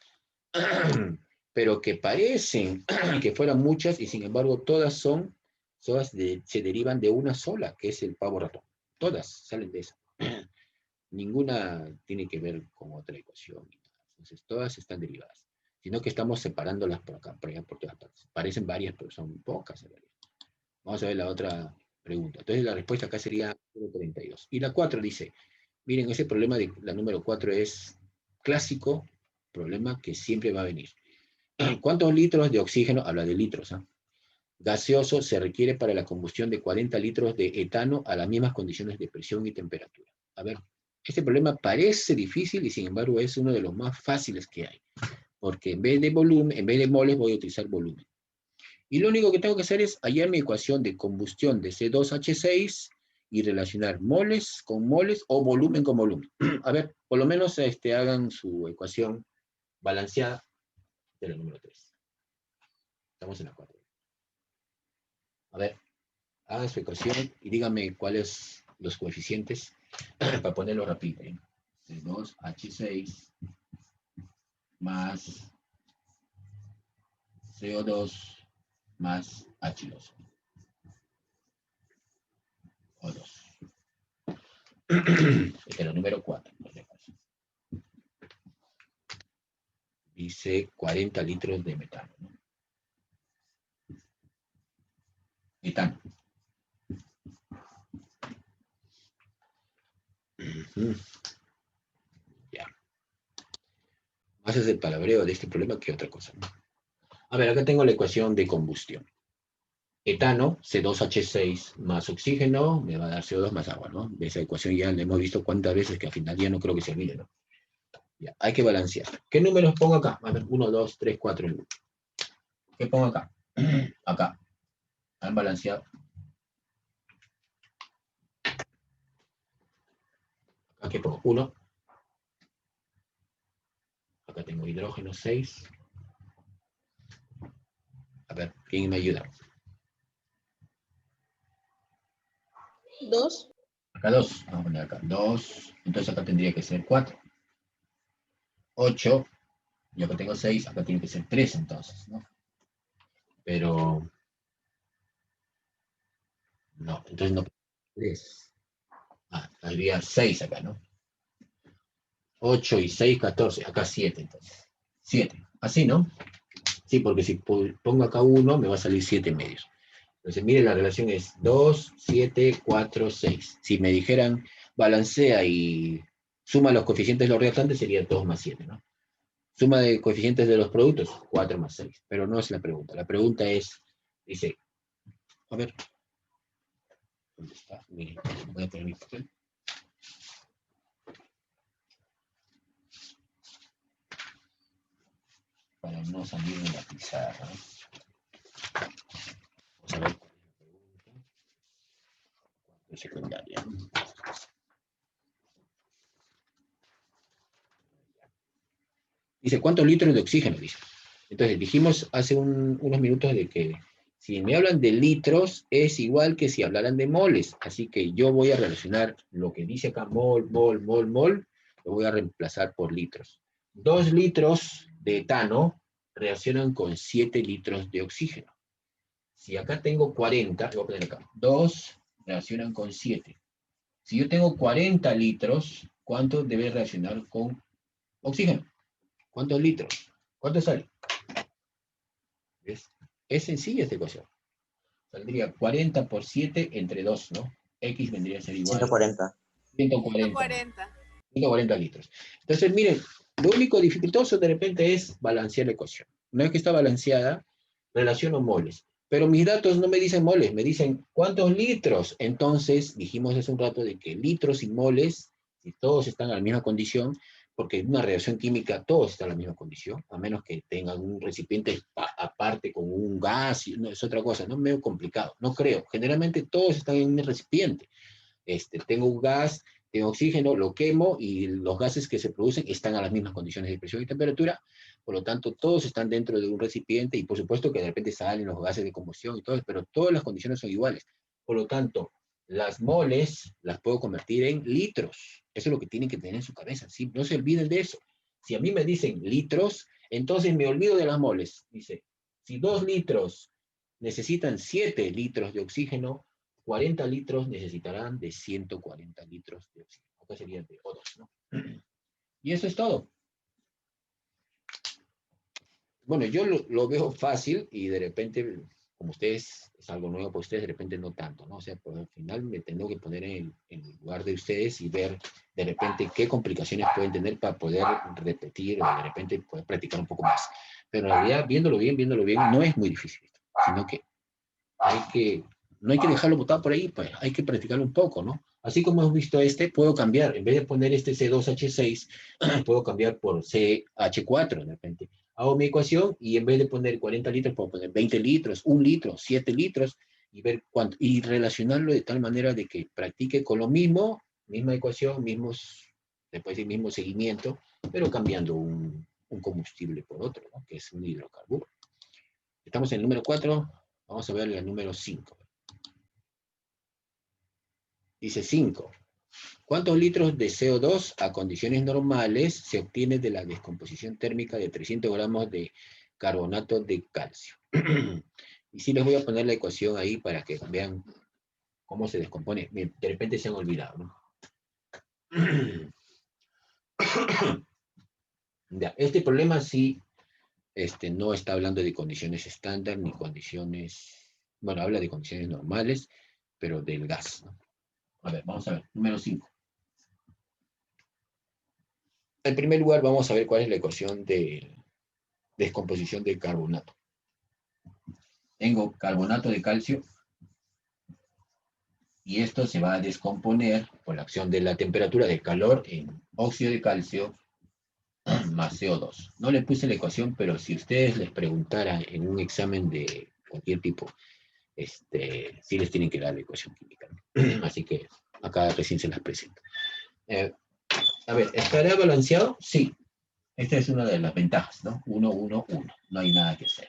pero que parecen que fueran muchas y sin embargo todas se derivan de una sola, que es el pavo ratón. Todas salen de esa. Ninguna tiene que ver con otra ecuación. Entonces, todas están derivadas. Sino que estamos separándolas por acá, por allá, por todas partes. Parecen varias, pero son pocas en realidad. Vamos a ver la otra pregunta. Entonces, la respuesta acá sería 0,32. Y la 4 dice, miren, ese problema de la número 4 es clásico problema que siempre va a venir. ¿Cuántos litros de oxígeno? Habla de litros, ¿eh? Gaseoso se requiere para la combustión de 40 litros de etano a las mismas condiciones de presión y temperatura. A ver, este problema parece difícil y sin embargo es uno de los más fáciles que hay. Porque en vez de volumen, en vez de moles voy a utilizar volumen. Y lo único que tengo que hacer es hallar mi ecuación de combustión de C2H6 y relacionar moles con moles o volumen con volumen. A ver, por lo menos hagan su ecuación balanceada de la número 3. Estamos en la 4. A ver, hagan su ecuación y díganme cuáles los coeficientes para ponerlo rápido. C2H6 más CO2 más H2. O2. Este es el número 4. Dice 40 litros de metano, ¿no? Metano. Ya. Más es el palabreo de este problema que otra cosa, ¿no? A ver, acá tengo la ecuación de combustión. Etano, C2H6 más oxígeno, me va a dar CO2 más agua, ¿no? De esa ecuación ya la hemos visto cuántas veces que al final ya no creo que se olvide, ¿no? Ya, hay que balancear. ¿Qué números pongo acá? A ver, 1, 2, 3, 4. ¿Qué pongo acá? Acá. ¿Han balanceado? Acá que pongo 1. Acá tengo hidrógeno 6. A ver, ¿quién me ayuda? 2. Acá 2. Vamos a poner acá 2. Entonces acá tendría que ser 4. 8. Yo acá tengo 6. Acá tiene que ser 3 entonces, ¿no? Pero... no, entonces no. 3. Ah, habría 6 acá, ¿no? 8 y 6, 14. Acá 7 entonces. 7. Así, ¿no? Sí, porque si pongo acá 1, me va a salir 7 medios. Entonces, mire, la relación es 2, 7, 4, 6. Si me dijeran balancea y suma los coeficientes de los reactantes, sería 2 más 7, ¿no? Suma de coeficientes de los productos, 4 más 6. Pero no es la pregunta. La pregunta es, dice, a ver, ¿dónde está? Miren, voy a poner mi papel. Para no salir de la pizarra, ¿no? Vamos a ver cuál es la pregunta. Secundaria. Dice, ¿cuántos litros de oxígeno? Dice. Entonces, dijimos hace unos minutos de que si me hablan de litros, es igual que si hablaran de moles. Así que yo voy a relacionar lo que dice acá, mol, mol, mol, mol, lo voy a reemplazar por litros. 2 litros de etano reaccionan con 7 litros de oxígeno. Si acá tengo 40, voy a poner acá, 2 reaccionan con 7. Si yo tengo 40 litros, ¿cuánto debe reaccionar con oxígeno? ¿Cuántos litros? ¿Cuánto sale? ¿Ves? Es sencilla esta ecuación. Saldría 40 por 7 entre 2, ¿no? X vendría a ser igual 140. 140. 140 litros. Entonces, miren, lo único dificultoso de repente es balancear la ecuación. Una vez que está balanceada, relaciono moles. Pero mis datos no me dicen moles, me dicen cuántos litros. Entonces, dijimos hace un rato de que litros y moles, si todos están en la misma condición, porque en una reacción química todos están en la misma condición, a menos que tengan un recipiente aparte con un gas, no, es otra cosa, no es medio complicado, no creo. Generalmente todos están en un recipiente. Tengo un gas, tengo oxígeno, lo quemo y los gases que se producen están a las mismas condiciones de presión y temperatura, por lo tanto todos están dentro de un recipiente y por supuesto que de repente salen los gases de combustión y todo, pero todas las condiciones son iguales. Por lo tanto, las moles las puedo convertir en litros. Eso es lo que tienen que tener en su cabeza, ¿sí? No se olviden de eso. Si a mí me dicen litros, entonces me olvido de las moles. Dice, si 2 litros necesitan 7 litros de oxígeno, 40 litros necesitarán de 140 litros de oxígeno. Acá sería de O2, ¿no? Y eso es todo. Bueno, yo lo veo fácil y de repente como ustedes, es algo nuevo para ustedes, de repente no tanto, ¿no? O sea, pues al final me tengo que poner en el lugar de ustedes y ver de repente qué complicaciones pueden tener para poder repetir o de repente poder practicar un poco más. Pero en realidad, viéndolo bien, no es muy difícil, sino que no hay que dejarlo botado por ahí, pues hay que practicarlo un poco, ¿no? Así como hemos visto puedo cambiar, en vez de poner este C2H6, puedo cambiar por CH4 de repente. Hago mi ecuación y en vez de poner 40 litros, puedo poner 20 litros, 1 litro, 7 litros, y ver cuánto, y relacionarlo de tal manera de que practique con lo mismo, misma ecuación, después el mismo seguimiento, pero cambiando un combustible por otro, ¿no? Que es un hidrocarburo. Estamos en el número 4, vamos a ver el número 5. Dice 5. ¿Cuántos litros de CO2 a condiciones normales se obtiene de la descomposición térmica de 300 gramos de carbonato de calcio? Y sí les voy a poner la ecuación ahí para que vean cómo se descompone. De repente se han olvidado, ¿no? Ya, este problema sí no está hablando de condiciones estándar ni condiciones, bueno, habla de condiciones normales, pero del gas, ¿no? A ver, vamos a ver, número 5. En primer lugar, vamos a ver cuál es la ecuación de descomposición del carbonato. Tengo carbonato de calcio y esto se va a descomponer por la acción de la temperatura de calor en óxido de calcio más CO2. No le puse la ecuación, pero si ustedes les preguntaran en un examen de cualquier tipo, sí les tienen que dar la ecuación química, ¿no? Así que acá recién se las presento. A ver, ¿estará balanceado? Sí. Esta es una de las ventajas, ¿no? 1, 1, 1. No hay nada que hacer.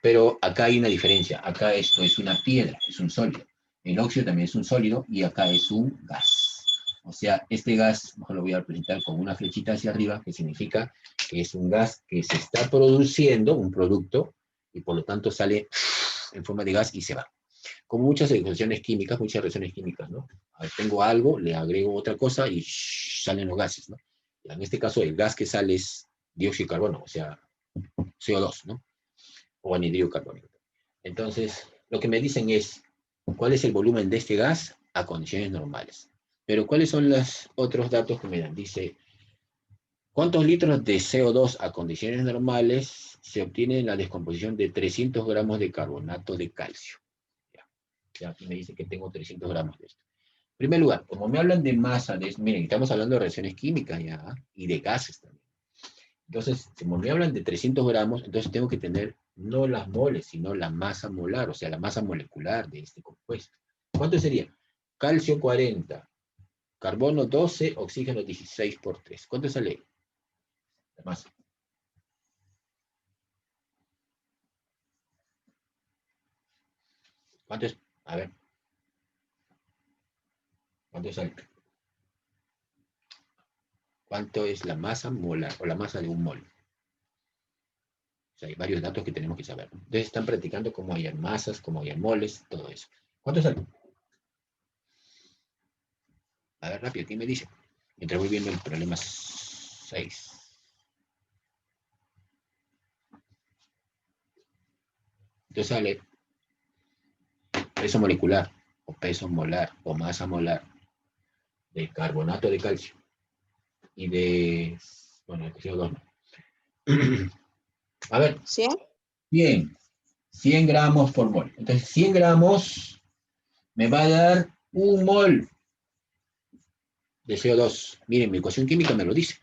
Pero acá hay una diferencia. Acá esto es una piedra, es un sólido. El óxido también es un sólido y acá es un gas. O sea, este gas, mejor lo voy a representar con una flechita hacia arriba, que significa que es un gas que se está produciendo, un producto, y por lo tanto sale en forma de gas y se va. Como muchas reacciones químicas, ¿no? Tengo algo, le agrego otra cosa y salen los gases, ¿no? En este caso, el gas que sale es dióxido de carbono, o sea, CO2, ¿no? O anhídrido carbónico. Entonces, lo que me dicen es, ¿cuál es el volumen de este gas a condiciones normales? Pero, ¿cuáles son los otros datos que me dan? Dice, ¿cuántos litros de CO2 a condiciones normales se obtiene en la descomposición de 300 gramos de carbonato de calcio? Ya aquí me dice que tengo 300 gramos de esto. En primer lugar, como me hablan de masa, miren, estamos hablando de reacciones químicas ya, y de gases también. Entonces, como me hablan de 300 gramos, entonces tengo que tener no las moles, sino la masa molar, o sea, la masa molecular de este compuesto. ¿Cuánto sería? Calcio 40, carbono 12, oxígeno 16 por 3. ¿Cuánto sale? La masa. ¿Cuánto es? A ver. ¿Cuánto sale? ¿Cuánto es la masa molar o la masa de un mol? O sea, hay varios datos que tenemos que saber. Entonces están practicando cómo hay masas, cómo hay moles, todo eso. ¿Cuánto sale? A ver, rápido, ¿quién me dice? Mientras voy viendo el problema 6. Entonces sale peso molecular, o peso molar, o masa molar de carbonato de calcio y de, bueno, de CO2, ¿no? A ver. ¿100? 100 gramos por mol. Entonces, 100 gramos me va a dar un mol de CO2. Miren, mi ecuación química me lo dice.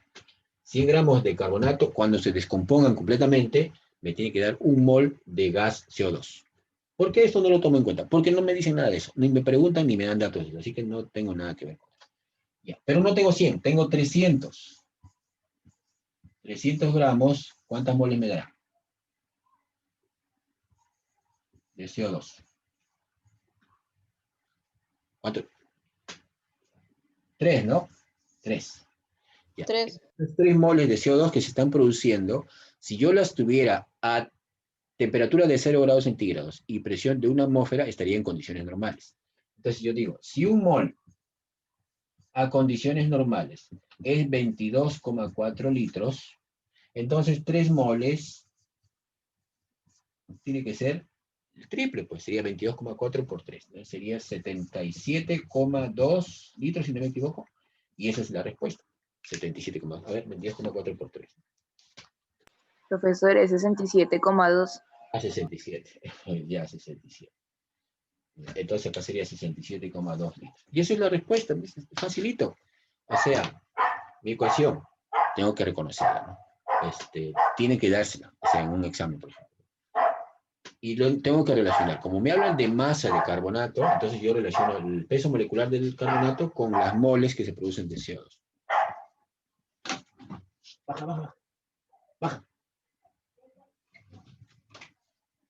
100 gramos de carbonato, cuando se descompongan completamente, me tiene que dar un mol de gas CO2. ¿Por qué esto no lo tomo en cuenta? Porque no me dicen nada de eso. Ni me preguntan ni me dan datos de eso. Así que no tengo nada que ver con eso. Ya. Pero no tengo 100, tengo 300. 300 gramos, ¿cuántas moles me dará? De CO2. ¿Cuánto? 3, ¿no? 3. Ya. 3 moles de CO2 que se están produciendo, si yo las tuviera a temperatura de 0 grados centígrados y presión de una atmósfera, estaría en condiciones normales. Entonces yo digo, si un mol a condiciones normales es 22,4 litros, entonces 3 moles tiene que ser El triple, pues sería 22,4 por 3, ¿no? Sería 77,2 litros, si no me equivoco. Y esa es la respuesta. 77,2. A ver, 22,4 por 3. Profesor, es 67,2. A 67. Ya 67. Entonces acá sería 67,2 litros. Y esa es la respuesta. Facilito. O sea, mi ecuación, tengo que reconocerla, ¿no? Tiene que dársela, o sea, en un examen, por ejemplo. Y lo tengo que relacionar. Como me hablan de masa de carbonato, entonces yo relaciono el peso molecular del carbonato con las moles que se producen de CO2. Baja, baja, baja.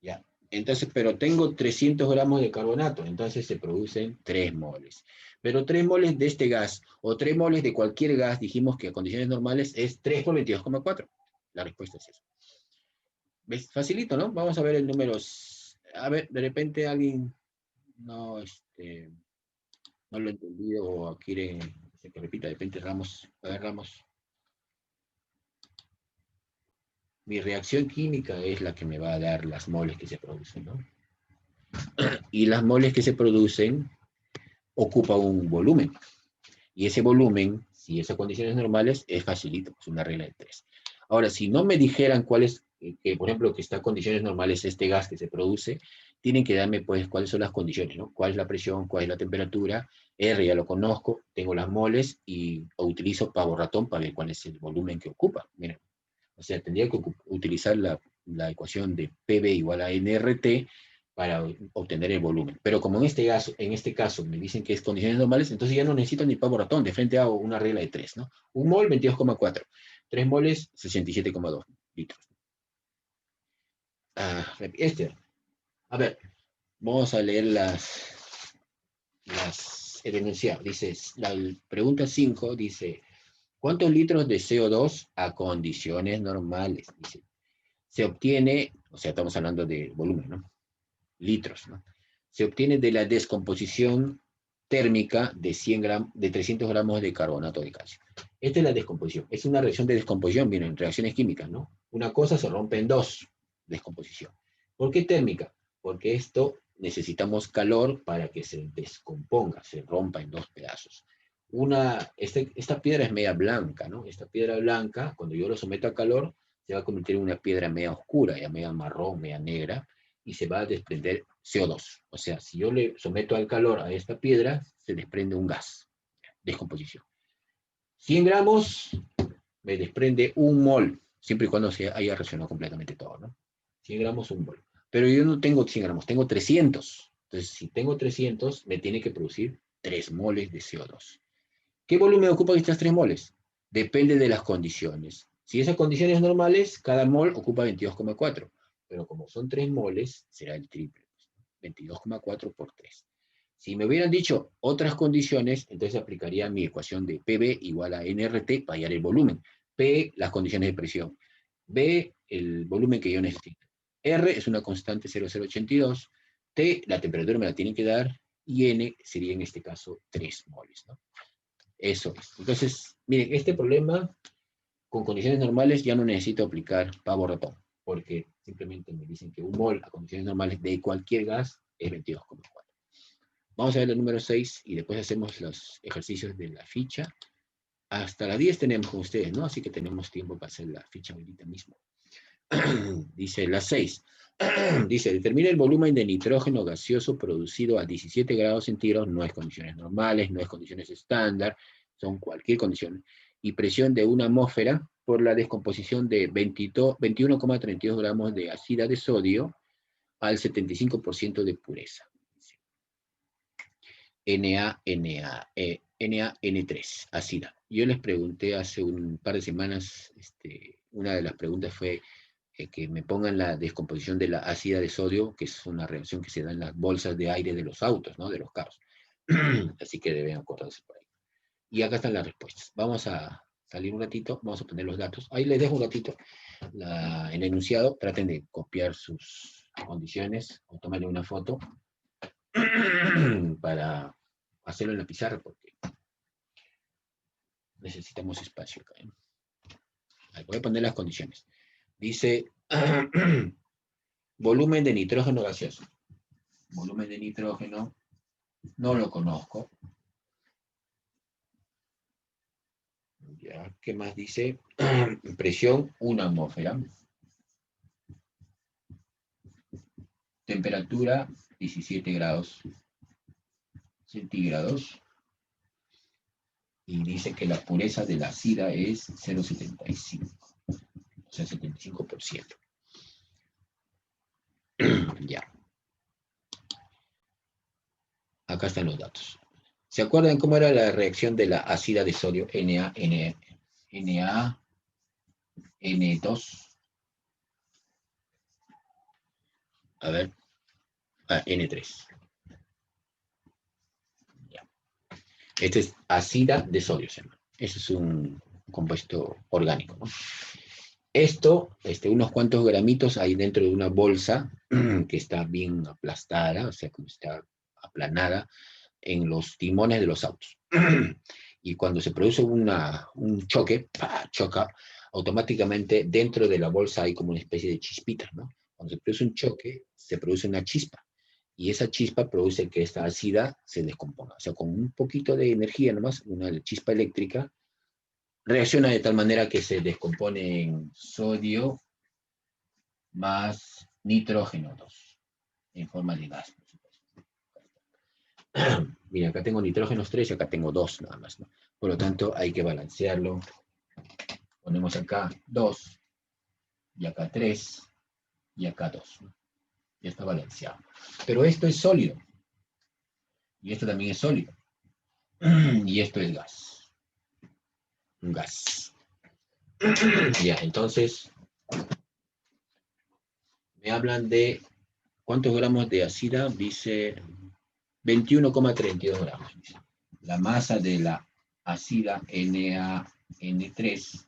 Ya. Entonces, pero tengo 300 gramos de carbonato, entonces se producen 3 moles. Pero 3 moles de este gas, o 3 moles de cualquier gas, dijimos que a condiciones normales es 3 por 22,4. La respuesta es eso. ¿Ves? Facilito, ¿no? Vamos a ver el número. A ver, de repente alguien no, no lo ha entendido o quiere que repita. De repente Ramos, a ver, Ramos. Mi reacción química es la que me va a dar las moles que se producen, ¿no? Y las moles que se producen ocupan un volumen. Y ese volumen, si es a condiciones normales, es facilito, es una regla de 3. Ahora, si no me dijeran cuál es, por ejemplo, que está a condiciones normales este gas que se produce, tienen que darme, pues, cuáles son las condiciones, ¿no? Cuál es la presión, cuál es la temperatura, R ya lo conozco, tengo las moles y utilizo pavo ratón para ver cuál es el volumen que ocupa. Miren, o sea, tendría que utilizar la ecuación de PV igual a nRT para obtener el volumen. Pero como en este caso me dicen que es condiciones normales, entonces ya no necesito ni pavo ratón, de frente hago una regla de 3, ¿no? Un mol, 22,4. 3 moles, 67,2 litros. A ver, vamos a leer el enunciado. Dice, la pregunta 5 dice, ¿cuántos litros de CO2 a condiciones normales? Dice, se obtiene, o sea, estamos hablando de volumen, ¿no? Litros, ¿no? Se obtiene de la descomposición térmica de 300 gramos de carbonato de calcio. Esta es la descomposición. Es una reacción de descomposición, vienen reacciones químicas, ¿no? Una cosa se rompe en dos, descomposición. ¿Por qué térmica? Porque esto necesitamos calor para que se descomponga, se rompa en dos pedazos. Esta piedra es media blanca, ¿no? Esta piedra blanca, cuando yo lo someto a calor, se va a convertir en una piedra media oscura, ya media marrón, media negra, y se va a desprender CO2. O sea, si yo le someto al calor a esta piedra, se desprende un gas, descomposición. 100 gramos me desprende un mol, siempre y cuando se haya reaccionado completamente todo, ¿no? 100 gramos, un mol. Pero yo no tengo 100 gramos, tengo 300. Entonces, si tengo 300, me tiene que producir 3 moles de CO2. ¿Qué volumen ocupan estas 3 moles? Depende de las condiciones. Si esas condiciones normales, cada mol ocupa 22,4. Pero como son 3 moles, será el triple. 22,4 por 3. Si me hubieran dicho otras condiciones, entonces aplicaría mi ecuación de PV igual a nRT para hallar el volumen. P, las condiciones de presión. B, el volumen que yo necesito. R es una constante 0,082. T, la temperatura me la tienen que dar. Y N sería en este caso 3 moles, ¿no? Eso es. Entonces, miren, este problema con condiciones normales ya no necesito aplicar pavo ratón, porque simplemente me dicen que un mol a condiciones normales de cualquier gas es 22,4. Vamos a ver el número 6 y después hacemos los ejercicios de la ficha. Hasta las 10 tenemos con ustedes, ¿no? Así que tenemos tiempo para hacer la ficha ahorita mismo. Dice la 6. Dice, determina el volumen de nitrógeno gaseoso producido a 17 grados centígrados, no es condiciones normales, no es condiciones estándar, son cualquier condición, y presión de una atmósfera por la descomposición de 21,32 gramos de ácida de sodio al 75% de pureza. NaN3, ácida. Yo les pregunté hace un par de semanas, una de las preguntas fue que me pongan la descomposición de la ácida de sodio, que es una reacción que se da en las bolsas de aire de los autos, ¿no? De los carros. Así que deben acordarse por ahí. Y acá están las respuestas. Vamos a salir un ratito, vamos a poner los datos. Ahí les dejo un ratito el enunciado. Traten de copiar sus condiciones o tomarle una foto para hacerlo en la pizarra porque necesitamos espacio acá, ¿eh? Ahí voy a poner las condiciones. Dice volumen de nitrógeno gaseoso. volumen de nitrógeno, no lo conozco. Ya, ¿qué más dice? Presión, 1 atmósfera. Temperatura, 17 grados centígrados. Y dice que la pureza de la sida es 0,75. O sea, 75%. Ya. Acá están los datos. ¿Se acuerdan cómo era la reacción de la ácida de sodio NaN2? A ver. N3. Ya. Este es ácida de sodio, se llama. Ese es un compuesto orgánico, ¿no? Esto, unos cuantos gramitos ahí dentro de una bolsa que está bien aplastada, o sea, como está aplanada en los timones de los autos. Y cuando se produce un choque, choca, automáticamente dentro de la bolsa hay como una especie de chispita, ¿no? Cuando se produce un choque, se produce una chispa. Y esa chispa produce que esta ácida se descomponga. O sea, con un poquito de energía nomás, una chispa eléctrica, reacciona de tal manera que se descompone en sodio más nitrógeno 2, en forma de gas, por supuesto. Mira, acá tengo nitrógenos 3 y acá tengo 2 nada más, ¿no? Por lo tanto, hay que balancearlo. Ponemos acá 2, y acá 3, y acá 2, ¿no? Ya está balanceado. Pero esto es sólido. Y esto también es sólido. Y esto es gas. Un gas. Ya, entonces, me hablan de ¿cuántos gramos de ácida? Dice 21,32 gramos. La masa de la ácida NaN3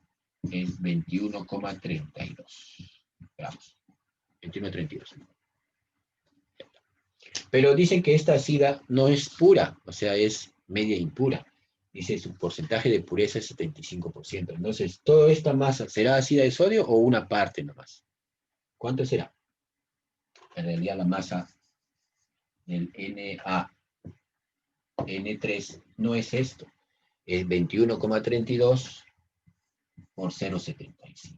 es 21,32 gramos. 21,32. Pero dicen que esta ácida no es pura, o sea, es media impura. Dice su porcentaje de pureza es 75%. Entonces, ¿toda esta masa será ácida de sodio o una parte nomás? ¿Cuánto será? En realidad la masa del NaN3 no es esto. Es 21,32 por 0,75.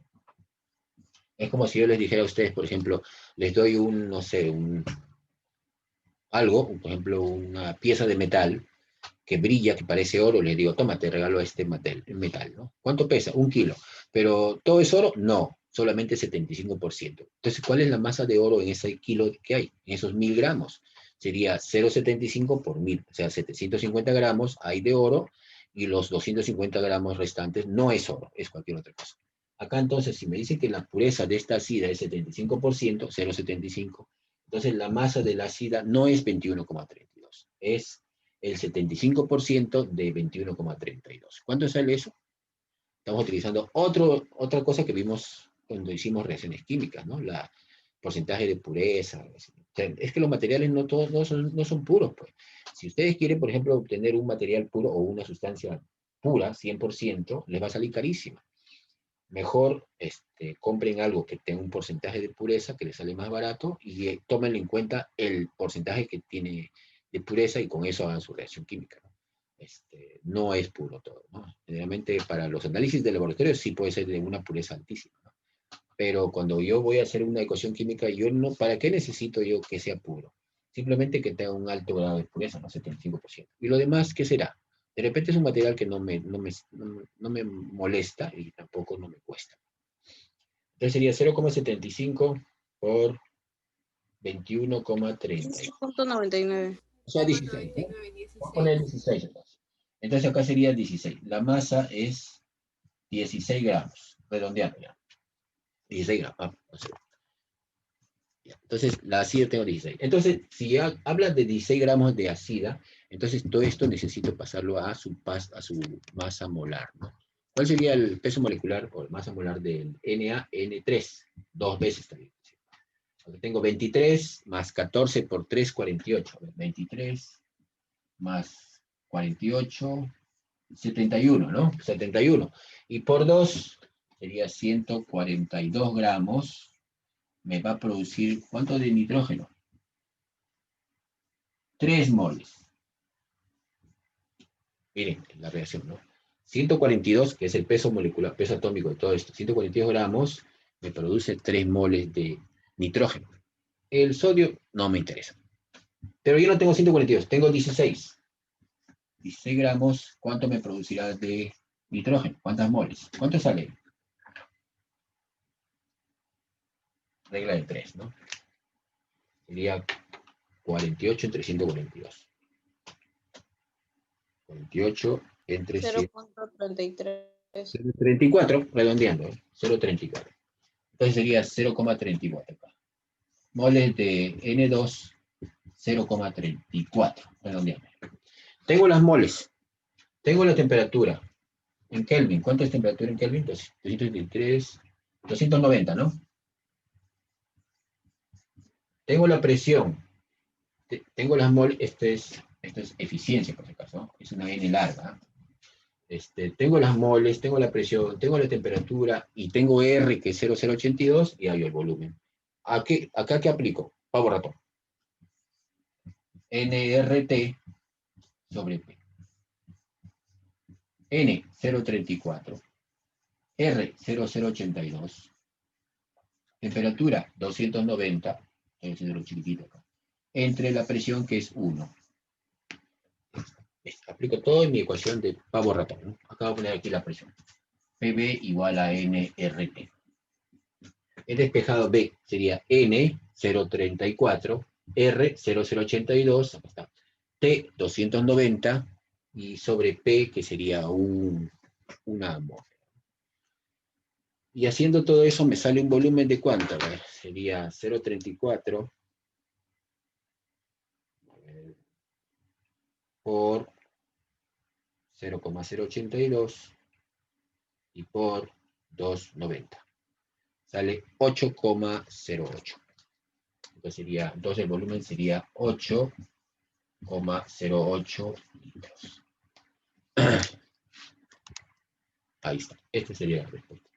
Es como si yo les dijera a ustedes, por ejemplo, les doy no sé, algo, por ejemplo, una pieza de metal que brilla, que parece oro, les digo, toma, te regalo este metal, ¿no? ¿Cuánto pesa? 1 kilo. ¿Pero todo es oro? No, solamente 75%. Entonces, ¿cuál es la masa de oro en ese kilo que hay? En esos 1000 gramos. Sería 0,75 por 1000, o sea, 750 gramos hay de oro, y los 250 gramos restantes no es oro, es cualquier otra cosa. Acá entonces, si me dicen que la pureza de esta ácida es 75%, 0,75, entonces la masa de la ácida no es 21,32, es el 75% de 21,32. ¿Cuánto sale eso? Estamos utilizando otra cosa que vimos cuando hicimos reacciones químicas, ¿no? La porcentaje de pureza. O sea, es que los materiales no todos no son puros, pues. Si ustedes quieren, por ejemplo, obtener un material puro o una sustancia pura, 100%, les va a salir carísima. Mejor compren algo que tenga un porcentaje de pureza que les sale más barato y tomen en cuenta el porcentaje que tiene de pureza y con eso hagan su reacción química, ¿no? No es puro todo, ¿no? Generalmente para los análisis de laboratorio sí puede ser de una pureza altísima, ¿no? Pero cuando yo voy a hacer una ecuación química, ¿para qué necesito yo que sea puro? Simplemente que tenga un alto grado de pureza, ¿no? 75%. ¿Y lo demás qué será? De repente es un material que no me molesta y tampoco no me cuesta. Entonces sería 0,75 por 21,30. 6.99. O sea, 16. ¿Eh? Voy a poner 16 entonces. Entonces acá sería 16. La masa es 16 gramos. Redondeando ya. 16 gramos. Entonces, la ácida tengo 16. Entonces, si ya hablas de 16 gramos de ácida, entonces todo esto necesito pasarlo a su masa molar, ¿no? ¿Cuál sería el peso molecular o masa molar del NaN3? 2 veces también. Aquí tengo 23 más 14 por 3, 48. 23 más 48, 71, ¿no? 71. Y por 2 sería 142 gramos. Me va a producir, ¿cuánto de nitrógeno? 3 moles. Miren la reacción, ¿no? 142, que es el peso molecular, peso atómico de todo esto, 142 gramos, me produce 3 moles de nitrógeno. El sodio no me interesa. Pero yo no tengo 142, tengo 16. 16 gramos, ¿cuánto me producirá de nitrógeno? ¿Cuántas moles? ¿Cuánto sale? Regla de 3, ¿no? Sería 48 entre 142. 48 entre 0.33. 0.34, redondeando, 0.34. Entonces sería 0,34 acá. Moles de N2, 0,34, redondeando. Tengo las moles, tengo la temperatura en Kelvin. ¿Cuánto es temperatura en Kelvin? 223, 290, ¿no? Tengo la presión, tengo las moles, esto es eficiencia, por si acaso, ¿no? Es una N larga. Tengo las moles, tengo la presión, tengo la temperatura y tengo R, que es 0,082, y hallo el volumen. ¿Acá qué aplico? Pavo ratón. NRT sobre P. N, 0,34. R, 0,082. Temperatura, 290. Estoy haciendo lo chiquitito acá. Entre la presión, que es 1. Aplico todo en mi ecuación de pavo ratón, ¿no? Acabo de poner aquí la presión. PB igual a NRT. He despejado B, sería N, 0,34, R, 0,082, acá está, T, 290, y sobre P, que sería una atmósfera. Y haciendo todo eso me sale un volumen de ¿cuánto? A ver, sería 0,34 por 0,082 y por 290. Sale 8,08. Entonces sería, entonces el volumen sería 8,08 litros. Ahí está. Esta sería la respuesta.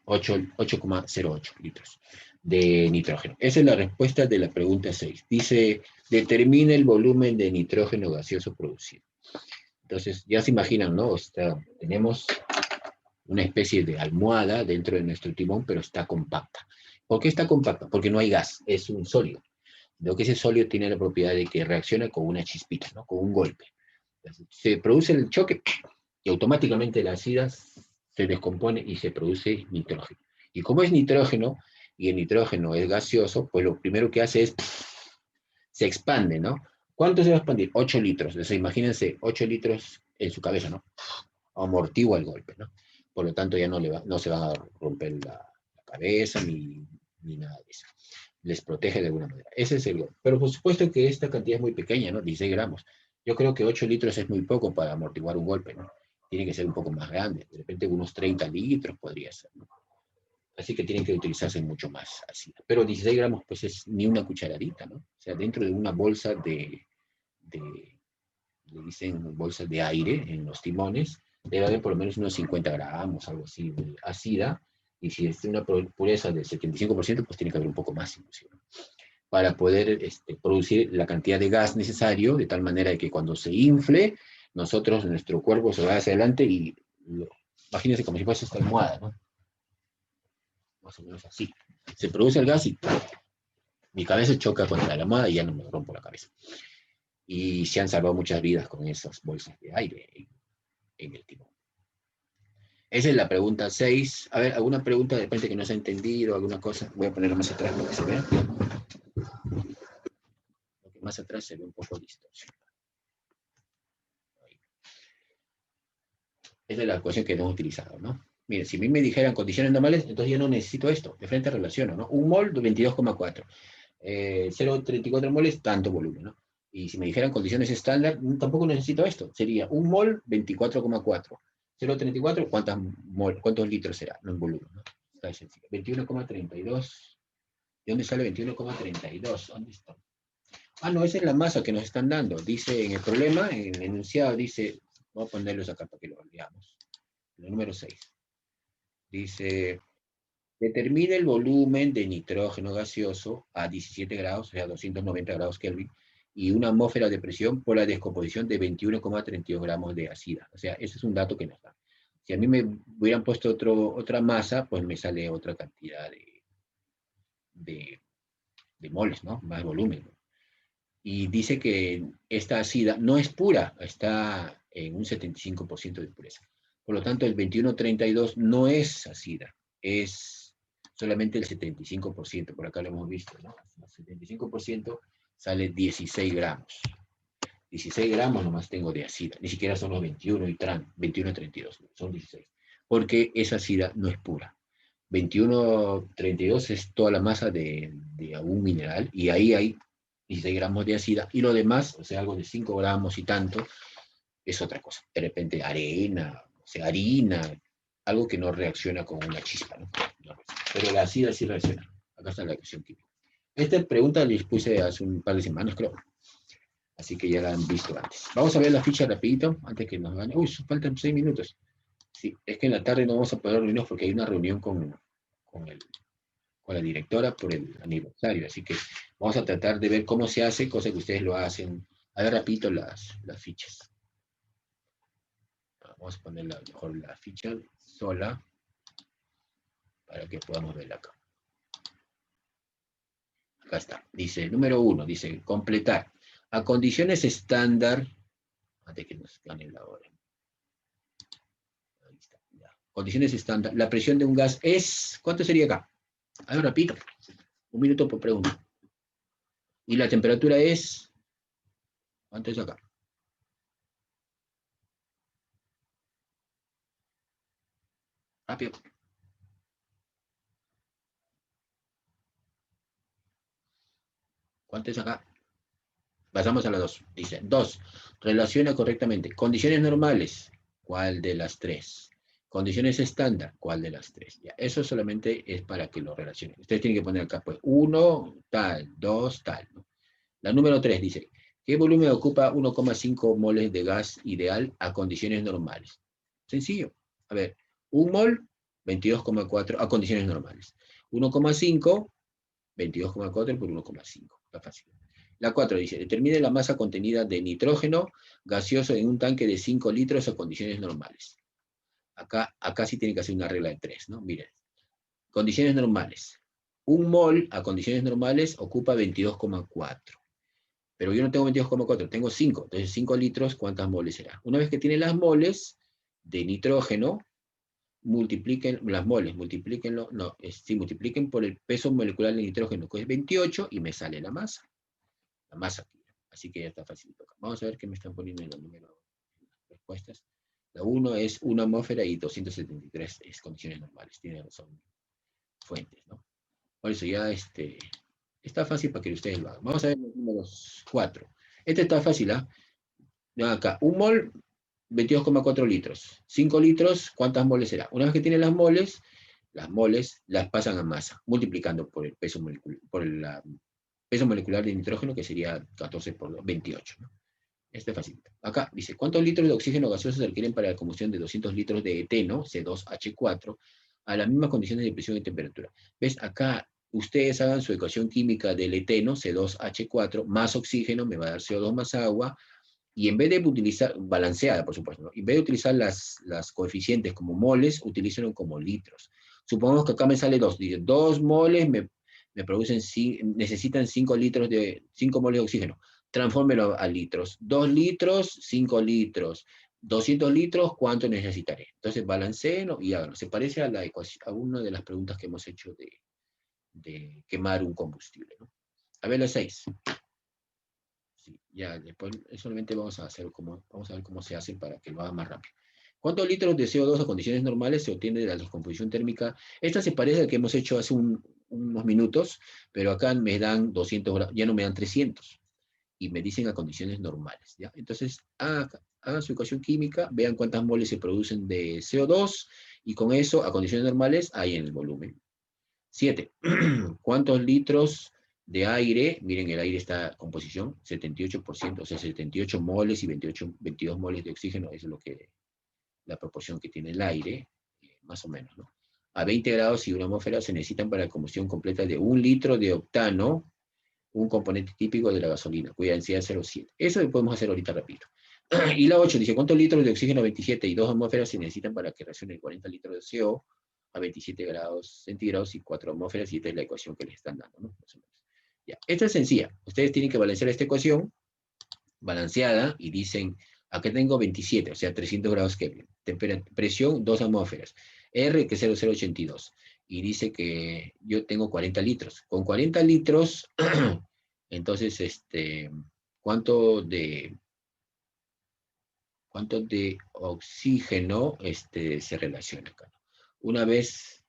8,08 litros de nitrógeno. Esa es la respuesta de la pregunta 6. Dice, determina el volumen de nitrógeno gaseoso producido. Entonces, ya se imaginan, ¿no? Tenemos una especie de almohada dentro de nuestro timón, pero está compacta. ¿Por qué está compacta? Porque no hay gas, es un sólido. Lo que ese sólido tiene la propiedad de que reacciona con una chispita, ¿no? Con un golpe. Entonces, se produce el choque y automáticamente la ácida se descompone y se produce nitrógeno. Y como es nitrógeno, y el nitrógeno es gaseoso, pues lo primero que hace es, se expande, ¿no? ¿Cuánto se va a expandir? 8 litros. Entonces, imagínense, 8 litros en su cabeza, ¿no? Amortigua el golpe, ¿no? Por lo tanto, ya no se van a romper la cabeza ni nada de eso. Les protege de alguna manera. Ese es el golpe. Pero por supuesto que esta cantidad es muy pequeña, ¿no? 16 gramos. Yo creo que 8 litros es muy poco para amortiguar un golpe, ¿no? Tiene que ser un poco más grande. De repente unos 30 litros podría ser, ¿no? Así que tienen que utilizarse mucho más ácida. Pero 16 gramos, pues es ni una cucharadita, ¿no? O sea, dentro de una bolsa le dicen bolsas de aire en los timones, debe haber por lo menos unos 50 gramos, algo así, de ácida, y si es una pureza del 75%, pues tiene que haber un poco más, inclusive, para poder producir la cantidad de gas necesario, de tal manera que cuando se infle, nuestro cuerpo se va hacia adelante y, imagínense como si fuese esta almohada, ¿no? Más o menos así. Se produce el gas y mi cabeza choca contra la almohada y ya no me rompo la cabeza. Y se han salvado muchas vidas con esas bolsas de aire en el timón. Esa es la pregunta 6. A ver, ¿alguna pregunta de repente que no se ha entendido? ¿Alguna cosa? Voy a ponerlo más atrás para que se vea. Porque más atrás se ve un poco distorsionado. Esa es la ecuación que hemos utilizado, ¿no? Miren, si a mí me dijeran condiciones normales, entonces yo no necesito esto. De frente relaciono, ¿no? Un mol, 22,4. 0,34 moles, tanto volumen, ¿no? Y si me dijeran condiciones estándar, tampoco necesito esto. Sería un mol, 24,4. 0,34, ¿cuántos litros será? No en volumen, ¿no? Está sencillo. 21,32. ¿De dónde sale 21,32? ¿Dónde está? Ah, no, esa es la masa que nos están dando. Dice en el problema, en el enunciado, dice, voy a ponerlos acá para que lo veamos. El número 6. Dice, Determina el volumen de nitrógeno gaseoso a 17 grados, o sea, 290 grados Kelvin, y una atmósfera de presión por la descomposición de 21,32 gramos de ácida. O sea, ese es un dato que nos da. Si a mí me hubieran puesto otra masa, pues me sale otra cantidad de moles, ¿no? Más volumen. Y dice que esta ácida no es pura, está en un 75% de pureza. Por lo tanto, el 2132 no es ácida, es solamente el 75%, por acá lo hemos visto, ¿no? El 75% sale 16 gramos. 16 gramos nomás tengo de ácida, ni siquiera son los 21 y 32, son 16. Porque esa ácida no es pura. 21,32 es toda la masa de un mineral, y ahí hay 16 gramos de ácida, y lo demás, o sea, algo de 5 gramos y tanto, es otra cosa. De repente arena, o sea, harina, algo que no reacciona con una chispa, ¿no? Pero la ácida sí reacciona. Acá está la ecuación química. Esta pregunta les puse hace un par de semanas, creo. Así que ya la han visto antes. Vamos a ver la ficha rapidito, antes que nos gane. Uy, faltan 6 minutos. Sí, es que en la tarde no vamos a poder reunirnos porque hay una reunión con la directora por el aniversario, así que vamos a tratar de ver cómo se hace, cosa que ustedes lo hacen. A ver, rapidito las fichas. Vamos a poner mejor la ficha sola para que podamos verla acá. Acá está. Dice, número 1, dice, completar. A condiciones estándar, antes que nos gane la hora. Ahí está, ya. Condiciones estándar, la presión de un gas es, ¿cuánto sería acá? A ver, repito. 1 minuto por pregunta. Y la temperatura es, ¿cuánto es acá? Rápido. ¿Cuánto es acá? Pasamos a la 2. Dice, 2. Relaciona correctamente. Condiciones normales. ¿Cuál de las 3? Condiciones estándar. ¿Cuál de las 3? Ya, eso solamente es para que lo relacionen. Ustedes tienen que poner acá, pues, 1, tal, 2, tal, ¿no? La número 3 dice, ¿qué volumen ocupa 1,5 moles de gas ideal a condiciones normales? Sencillo. A ver, 1 mol, 22,4 a condiciones normales. 1,5, 22,4 por 1,5. Está fácil. La 4 dice, determine la masa contenida de nitrógeno gaseoso en un tanque de 5 litros a condiciones normales. Acá sí tiene que hacer una regla de 3, ¿no? Miren, condiciones normales. 1 mol a condiciones normales ocupa 22,4. Pero yo no tengo 22,4, tengo 5. Entonces 5 litros, ¿cuántas moles será? Una vez que tiene las moles de nitrógeno, multipliquen las moles, multipliquen por el peso molecular de nitrógeno, que es 28, y me sale la masa. La masa aquí. Así que ya está facilito. Vamos a ver qué me están poniendo en los números, en las respuestas. La 1 es 1 atmósfera y 273 es condiciones normales. Tiene razón Fuentes, ¿no? Por eso ya está fácil para que ustedes lo hagan. Vamos a ver los números 4. Este está fácil, ¿ah? Vean acá. 1 mol, 22,4 litros. 5 litros, ¿cuántas moles será? Una vez que tienen las moles las pasan a masa, multiplicando por el peso molecular, peso molecular de nitrógeno, que sería 14 por 2, 28, ¿no? Este es fácil. Acá dice, ¿cuántos litros de oxígeno gaseoso se requieren para la combustión de 200 litros de eteno, C2H4, a las mismas condiciones de presión y temperatura? ¿Ves? Acá ustedes hagan su ecuación química del eteno, C2H4, más oxígeno, me va a dar CO2 más agua, y en vez de utilizar, balanceada por supuesto, ¿no? En vez de utilizar las coeficientes como moles, utilícenlo como litros. Supongamos que acá me sale 2, dice, 2 moles me producen, necesitan 5 moles de oxígeno. Transfórmelo a litros. 2 litros, 5 litros. 200 litros, ¿cuánto necesitaré? Entonces, balancéenlo y háganlo. Se parece a una de las preguntas que hemos hecho de quemar un combustible, ¿no? A ver, la 6. Sí, ya, después solamente vamos a ver cómo se hace para que lo haga más rápido. ¿Cuántos litros de CO2 a condiciones normales se obtiene de la descomposición térmica? Esta se parece a la que hemos hecho hace unos minutos, pero acá me dan 200, ya no me dan 300. Y me dicen a condiciones normales, ¿ya? Entonces, hagan su ecuación química, vean cuántas moles se producen de CO2, y con eso, a condiciones normales, hay en el volumen. 7. ¿Cuántos litros de aire? Miren, el aire está composición, 78%, o sea, 78 moles y 22 moles de oxígeno, eso es la proporción que tiene el aire, más o menos, ¿no? a 20 grados y 1 atmósfera se necesitan para la combustión completa de 1 litro de octano, un componente típico de la gasolina, cuya densidad es 0,7. Eso lo podemos hacer ahorita rápido. Y la 8 dice, ¿cuántos litros de oxígeno a 27 y 2 atmósferas se necesitan para que reaccione 40 litros de CO a 27 grados centígrados y 4 atmósferas? Y esta es la ecuación que les están dando, ¿no? Más o menos. Ya. Esta es sencilla. Ustedes tienen que balancear esta ecuación balanceada y dicen, acá tengo 27, o sea, 300 grados Kelvin. Presión, 2 atmósferas. R, que es 0,082. Y dice que yo tengo 40 litros. Con 40 litros, entonces, ¿cuánto de oxígeno se relaciona acá? Una vez,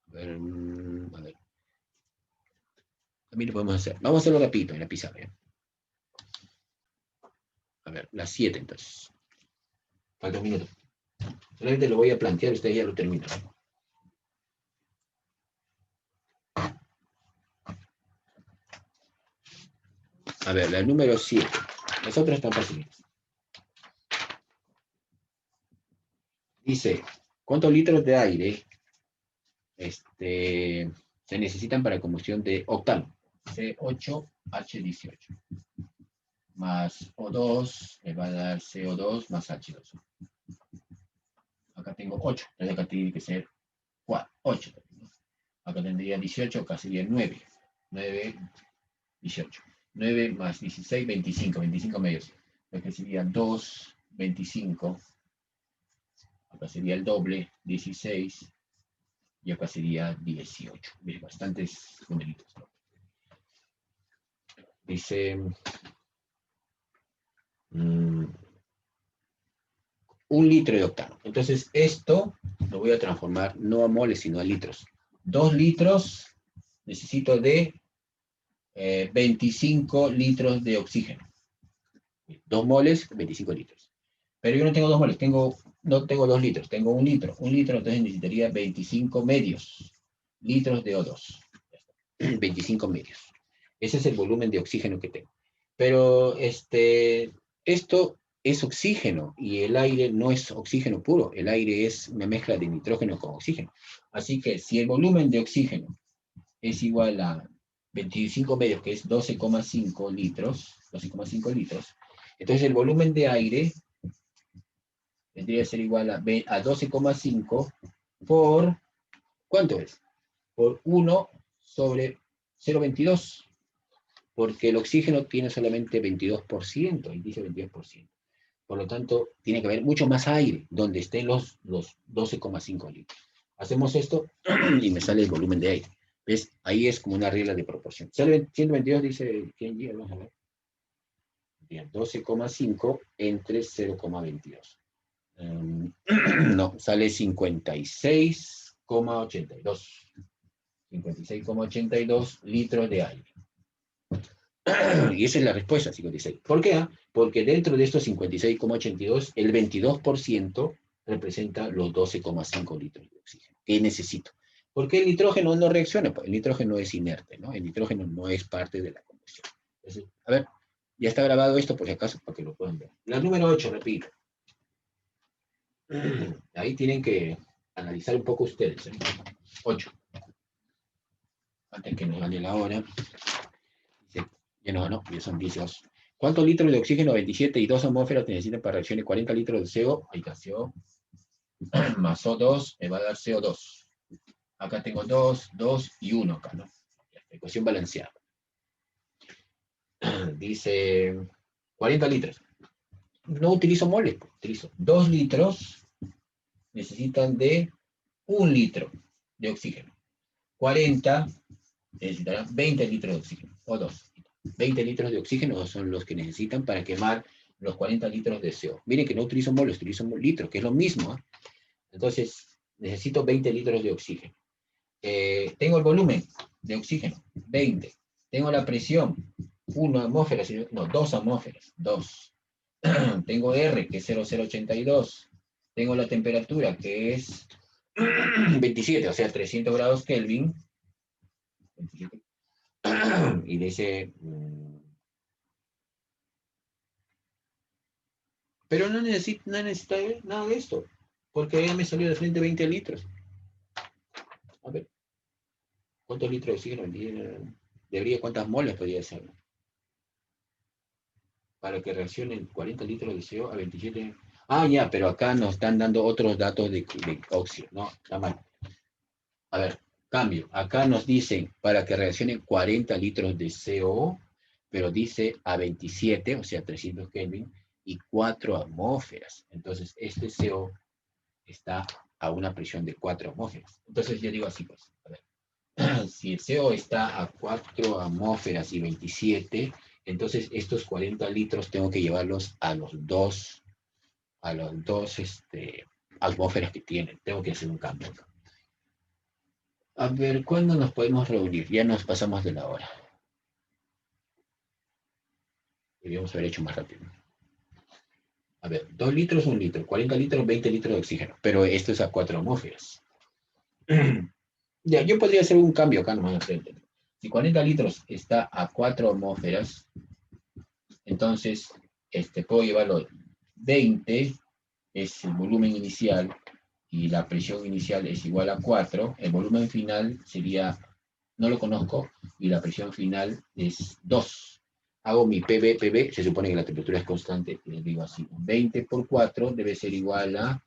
a ver, también lo podemos hacer. Vamos a hacerlo rapidito en la pizarra. ¿Ya? A ver, las 7 entonces. Falta un minuto. Solamente lo voy a plantear, ustedes ya lo terminan. A ver, la número 7. Las otras están fáciles. Dice, ¿cuántos litros de aire se necesitan para combustión de octano? C8H18. Más O2 me va a dar CO2 más H2O. Acá tengo 8, entonces acá tiene que ser 8. Acá tendría 18, acá sería 9. 9, 18. 9 más 16, 25. 25 medios. Lo que sería 2, 25. Acá sería el doble, 16. Y acá sería 18. Miren, bastantes numeritos, ¿no? Dice... 1 litro de octano. Entonces, esto lo voy a transformar no a moles, sino a litros. 2 litros necesito de 25 litros de oxígeno. 2 moles, 25 litros. Pero yo no tengo 2 moles, no tengo 2 litros, tengo 1 litro. 1 litro, entonces necesitaría 25 medios litros de O2. 25 medios. Ese es el volumen de oxígeno que tengo. Pero esto es oxígeno y el aire no es oxígeno puro. El aire es una mezcla de nitrógeno con oxígeno. Así que si el volumen de oxígeno es igual a 25 medios, que es 12,5 litros, entonces el volumen de aire tendría que ser igual a 12,5 por, ¿cuánto es? Por 1 sobre 0,22. Porque el oxígeno tiene solamente 22%, y dice 22%. Por lo tanto, tiene que haber mucho más aire, donde estén los 12,5 litros. Hacemos esto y me sale el volumen de aire. ¿Ves? Ahí es como una regla de proporción. Sale 122, dice Kenji, vamos a ver. Bien, 12,5 entre 0,22. No, sale 56,82. 56,82 litros de aire. Y esa es la respuesta, 56. ¿Por qué? Porque dentro de estos 56,82, el 22% representa los 12,5 litros de oxígeno. ¿Qué necesito? Porque el nitrógeno no reacciona, el nitrógeno es inerte, ¿no? El nitrógeno no es parte de la combustión. Entonces, a ver, ya está grabado esto por si acaso, para que lo puedan ver. La número 8, repito. Ahí tienen que analizar un poco ustedes. 8. Antes que nos gane la hora. Ya son 18. ¿Cuántos litros de oxígeno 27 y 2 atmósferas necesitan para reacciones 40 litros de CO? Ahí está CO. Más O2 me va a dar CO2. Acá tengo 2, 2 y 1 acá, ¿no? Ecuación balanceada. Dice 40 litros. No utilizo moles, utilizo 2 litros. Necesitan de 1 litro de oxígeno. 40 necesitarán 20 litros de oxígeno. O 2. 20 litros de oxígeno son los que necesitan para quemar los 40 litros de CO. Miren que no utilizo moles, utilizo litros, que es lo mismo. Entonces, necesito 20 litros de oxígeno. Tengo el volumen de oxígeno, 20. Tengo la presión, 1 atmósfera, no, 2 atmósferas, 2. Tengo R, que es 0,082. Tengo la temperatura, que es 27, o sea, 300 grados Kelvin. 27. Y dice... Pero no necesita nada de esto, porque ya me salió de frente 20 litros. A ver, ¿cuántos litros de oxígeno debería, cuántas moles podría ser? Para que reaccionen 40 litros de CO a 27. Ah, ya, pero acá nos están dando otros datos de óxido, ¿no? Está mal. A ver, cambio. Acá nos dicen para que reaccionen 40 litros de CO, pero dice a 27, o sea, 300 Kelvin, y 4 atmósferas. Entonces, este CO está a una presión de 4 atmósferas. Entonces, yo digo así, pues, a ver. Si el CO está a 4 atmósferas y 27, entonces estos 40 litros tengo que llevarlos a los dos atmósferas que tienen. Tengo que hacer un cambio acá. A ver, ¿cuándo nos podemos reunir? Ya nos pasamos de la hora. Deberíamos haber hecho más rápido. A ver, 2 litros, 1 litro, 40 litros, 20 litros de oxígeno. Pero esto es a 4 atmósferas. Ya, yo podría hacer un cambio acá nomás. Si 40 litros está a 4 atmósferas, entonces puedo llevarlo 20, es el volumen inicial, y la presión inicial es igual a 4, el volumen final sería, no lo conozco, y la presión final es 2. Hago mi PV, se supone que la temperatura es constante, les digo así, 20 por 4 debe ser igual a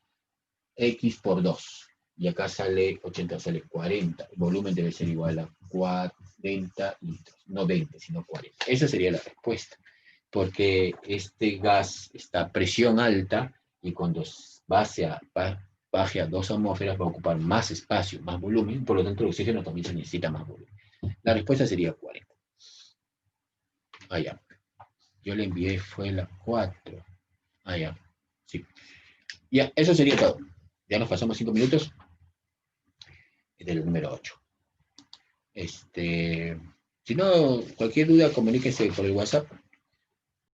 X por 2. Y acá sale 80, sale 40. El volumen debe ser igual a 40 litros. No 20, sino 40. Esa sería la respuesta. Porque este gas está a presión alta y cuando baje a 2 atmósferas va a ocupar más espacio, más volumen. Por lo tanto, el oxígeno también se necesita más volumen. La respuesta sería 40. Allá. Yo le envié, fue la 4. Allá. Sí. Ya, eso sería todo. Ya nos pasamos 5 minutos del número 8. Si no, cualquier duda, comuníquese por el WhatsApp